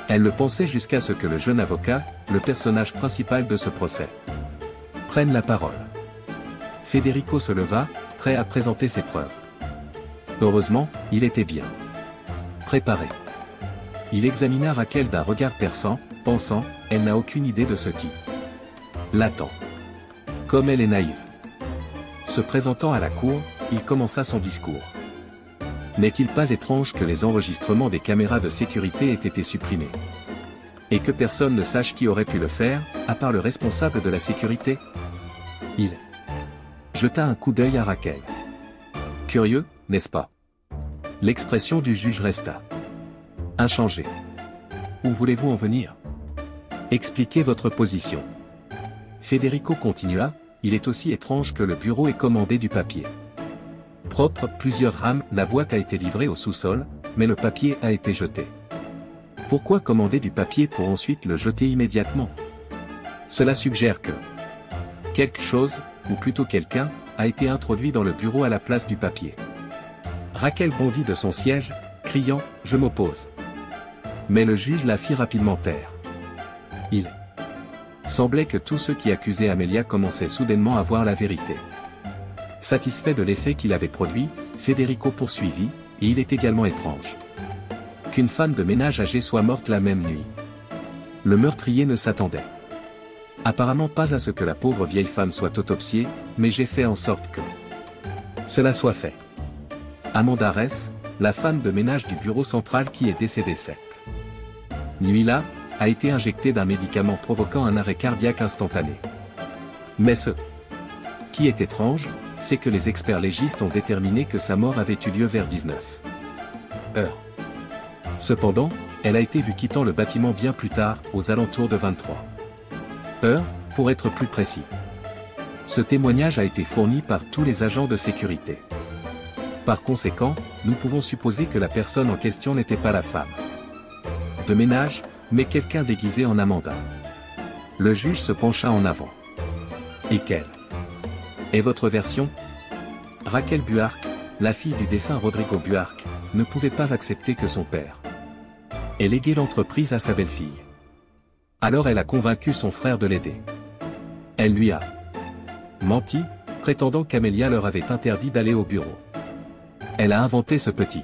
Elle le pensait jusqu'à ce que le jeune avocat, le personnage principal de ce procès, prenne la parole. Federico se leva, prêt à présenter ses preuves. Heureusement, il était bien préparé. Il examina Raquel d'un regard perçant, pensant, elle n'a aucune idée de ce qui l'attend. Comme elle est naïve. Se présentant à la cour, il commença son discours. N'est-il pas étrange que les enregistrements des caméras de sécurité aient été supprimés? Et que personne ne sache qui aurait pu le faire, à part le responsable de la sécurité? Il jeta un coup d'œil à Raquel. Curieux, n'est-ce pas? L'expression du juge resta inchangée. Où voulez-vous en venir? Expliquez votre position. Federico continua, il est aussi étrange que le bureau ait commandé du papier propre, plusieurs rames, la boîte a été livrée au sous-sol, mais le papier a été jeté. Pourquoi commander du papier pour ensuite le jeter immédiatement? Cela suggère que quelque chose, ou plutôt quelqu'un, a été introduit dans le bureau à la place du papier. Raquel bondit de son siège, criant « Je m'oppose ». Mais le juge la fit rapidement taire. Il semblait que tous ceux qui accusaient Amelia commençaient soudainement à voir la vérité. Satisfait de l'effet qu'il avait produit, Federico poursuivit, et il est également étrange qu'une femme de ménage âgée soit morte la même nuit. Le meurtrier ne s'attendait apparemment pas à ce que la pauvre vieille femme soit autopsiée, mais j'ai fait en sorte que cela soit fait. Amanda Ress, la femme de ménage du bureau central qui est décédée cette nuit-là, a été injectée d'un médicament provoquant un arrêt cardiaque instantané. Mais ce qui est étrange, c'est que les experts légistes ont déterminé que sa mort avait eu lieu vers 19 heures. Cependant, elle a été vue quittant le bâtiment bien plus tard, aux alentours de 23 heures, pour être plus précis. Ce témoignage a été fourni par tous les agents de sécurité. Par conséquent, nous pouvons supposer que la personne en question n'était pas la femme de ménage, mais quelqu'un déguisé en Amanda. Le juge se pencha en avant. Et quelle est votre version? Raquel Buarque, la fille du défunt Rodrigo Buarque, ne pouvait pas accepter que son père ait légué l'entreprise à sa belle-fille. Alors elle a convaincu son frère de l'aider. Elle lui a menti, prétendant qu'Amelia leur avait interdit d'aller au bureau. Elle a inventé ce petit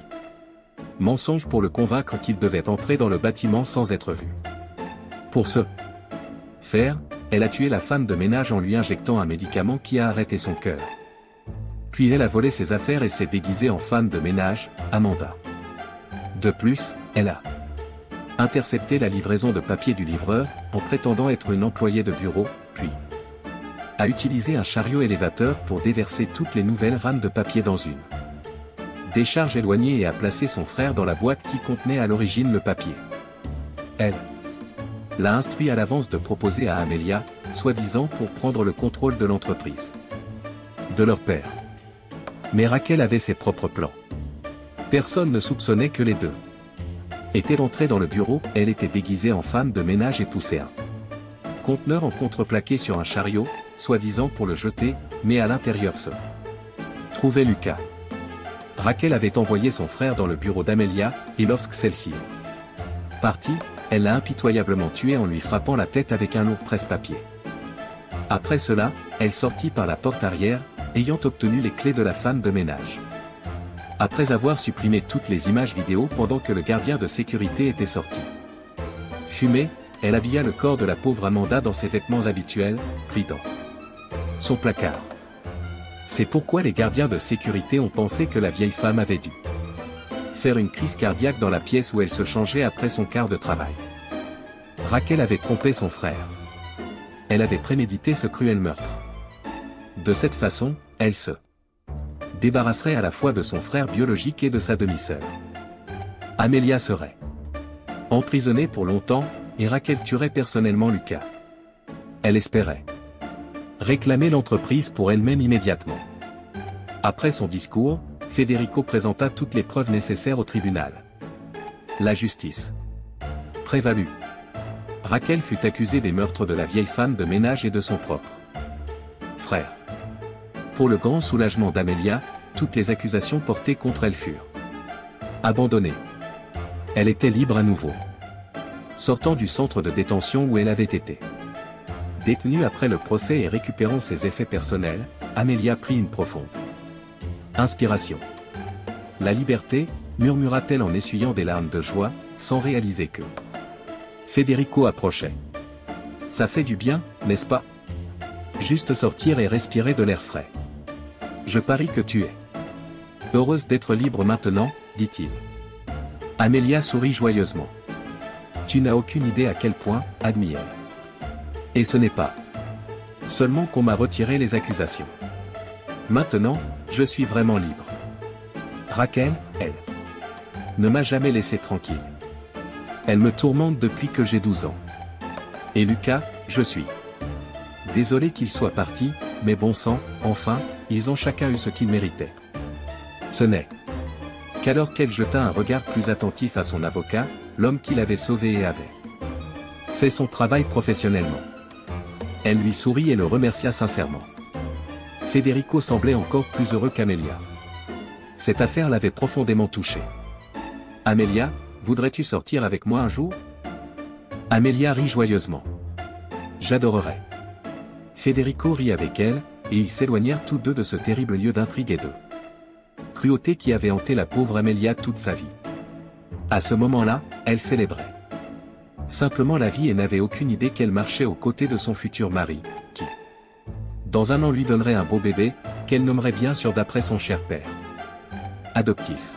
mensonge pour le convaincre qu'il devait entrer dans le bâtiment sans être vu. Pour ce faire, elle a tué la femme de ménage en lui injectant un médicament qui a arrêté son cœur. Puis elle a volé ses affaires et s'est déguisée en femme de ménage, Amanda. De plus, elle a intercepté la livraison de papier du livreur, en prétendant être une employée de bureau, puis a utilisé un chariot élévateur pour déverser toutes les nouvelles rames de papier dans une décharge éloignée et a placé son frère dans la boîte qui contenait à l'origine le papier. Elle l'a instruit à l'avance de proposer à Amelia, soi-disant pour prendre le contrôle de l'entreprise de leur père. Mais Raquel avait ses propres plans. Personne ne soupçonnait que les deux étaient entrés dans le bureau. Elle était déguisée en femme de ménage et poussait un conteneur en contreplaqué sur un chariot, soi-disant pour le jeter, mais à l'intérieur se trouvait Lucas. Raquel avait envoyé son frère dans le bureau d'Amelia, et lorsque celle-ci est partie, elle l'a impitoyablement tué en lui frappant la tête avec un lourd presse-papier. Après cela, elle sortit par la porte arrière, ayant obtenu les clés de la femme de ménage. Après avoir supprimé toutes les images vidéo pendant que le gardien de sécurité était sorti. Fumée, elle habilla le corps de la pauvre Amanda dans ses vêtements habituels, pris dans son placard. C'est pourquoi les gardiens de sécurité ont pensé que la vieille femme avait dû faire une crise cardiaque dans la pièce où elle se changeait après son quart de travail. Raquel avait trompé son frère. Elle avait prémédité ce cruel meurtre. De cette façon, elle se débarrasserait à la fois de son frère biologique et de sa demi-sœur. Amelia serait emprisonnée pour longtemps, et Raquel tuerait personnellement Lucas. Elle espérait réclamer l'entreprise pour elle-même immédiatement. Après son discours, Federico présenta toutes les preuves nécessaires au tribunal. La justice prévalut. Raquel fut accusée des meurtres de la vieille femme de ménage et de son propre frère. Pour le grand soulagement d'Amelia, toutes les accusations portées contre elle furent abandonnées. Elle était libre à nouveau. Sortant du centre de détention où elle avait été détenue après le procès et récupérant ses effets personnels, Amelia prit une profonde inspiration. La liberté, murmura-t-elle en essuyant des larmes de joie, sans réaliser que Federico approchait. Ça fait du bien, n'est-ce pas? Juste sortir et respirer de l'air frais. Je parie que tu es heureuse d'être libre maintenant, dit-il. Amelia sourit joyeusement. Tu n'as aucune idée à quel point, admit-elle. Et ce n'est pas seulement qu'on m'a retiré les accusations. Maintenant, je suis vraiment libre. Raquel, elle, ne m'a jamais laissé tranquille. Elle me tourmente depuis que j'ai 12 ans. Et Lucas, je suis désolé qu'il soit parti, mais bon sang, enfin, ils ont chacun eu ce qu'ils méritaient. Ce n'est qu'alors qu'elle jeta un regard plus attentif à son avocat, l'homme qui l'avait sauvé et avait fait son travail professionnellement. Elle lui sourit et le remercia sincèrement. Federico semblait encore plus heureux qu'Amelia. Cette affaire l'avait profondément touché. Amelia, voudrais-tu sortir avec moi un jour? Amelia rit joyeusement. J'adorerais. Federico rit avec elle, et ils s'éloignèrent tous deux de ce terrible lieu d'intrigue et de cruauté qui avait hanté la pauvre Amelia toute sa vie. À ce moment-là, elle célébrait simplement la vie et n'avait aucune idée qu'elle marchait aux côtés de son futur mari, qui, dans un an lui donnerait un beau bébé, qu'elle nommerait bien sûr d'après son cher père adoptif.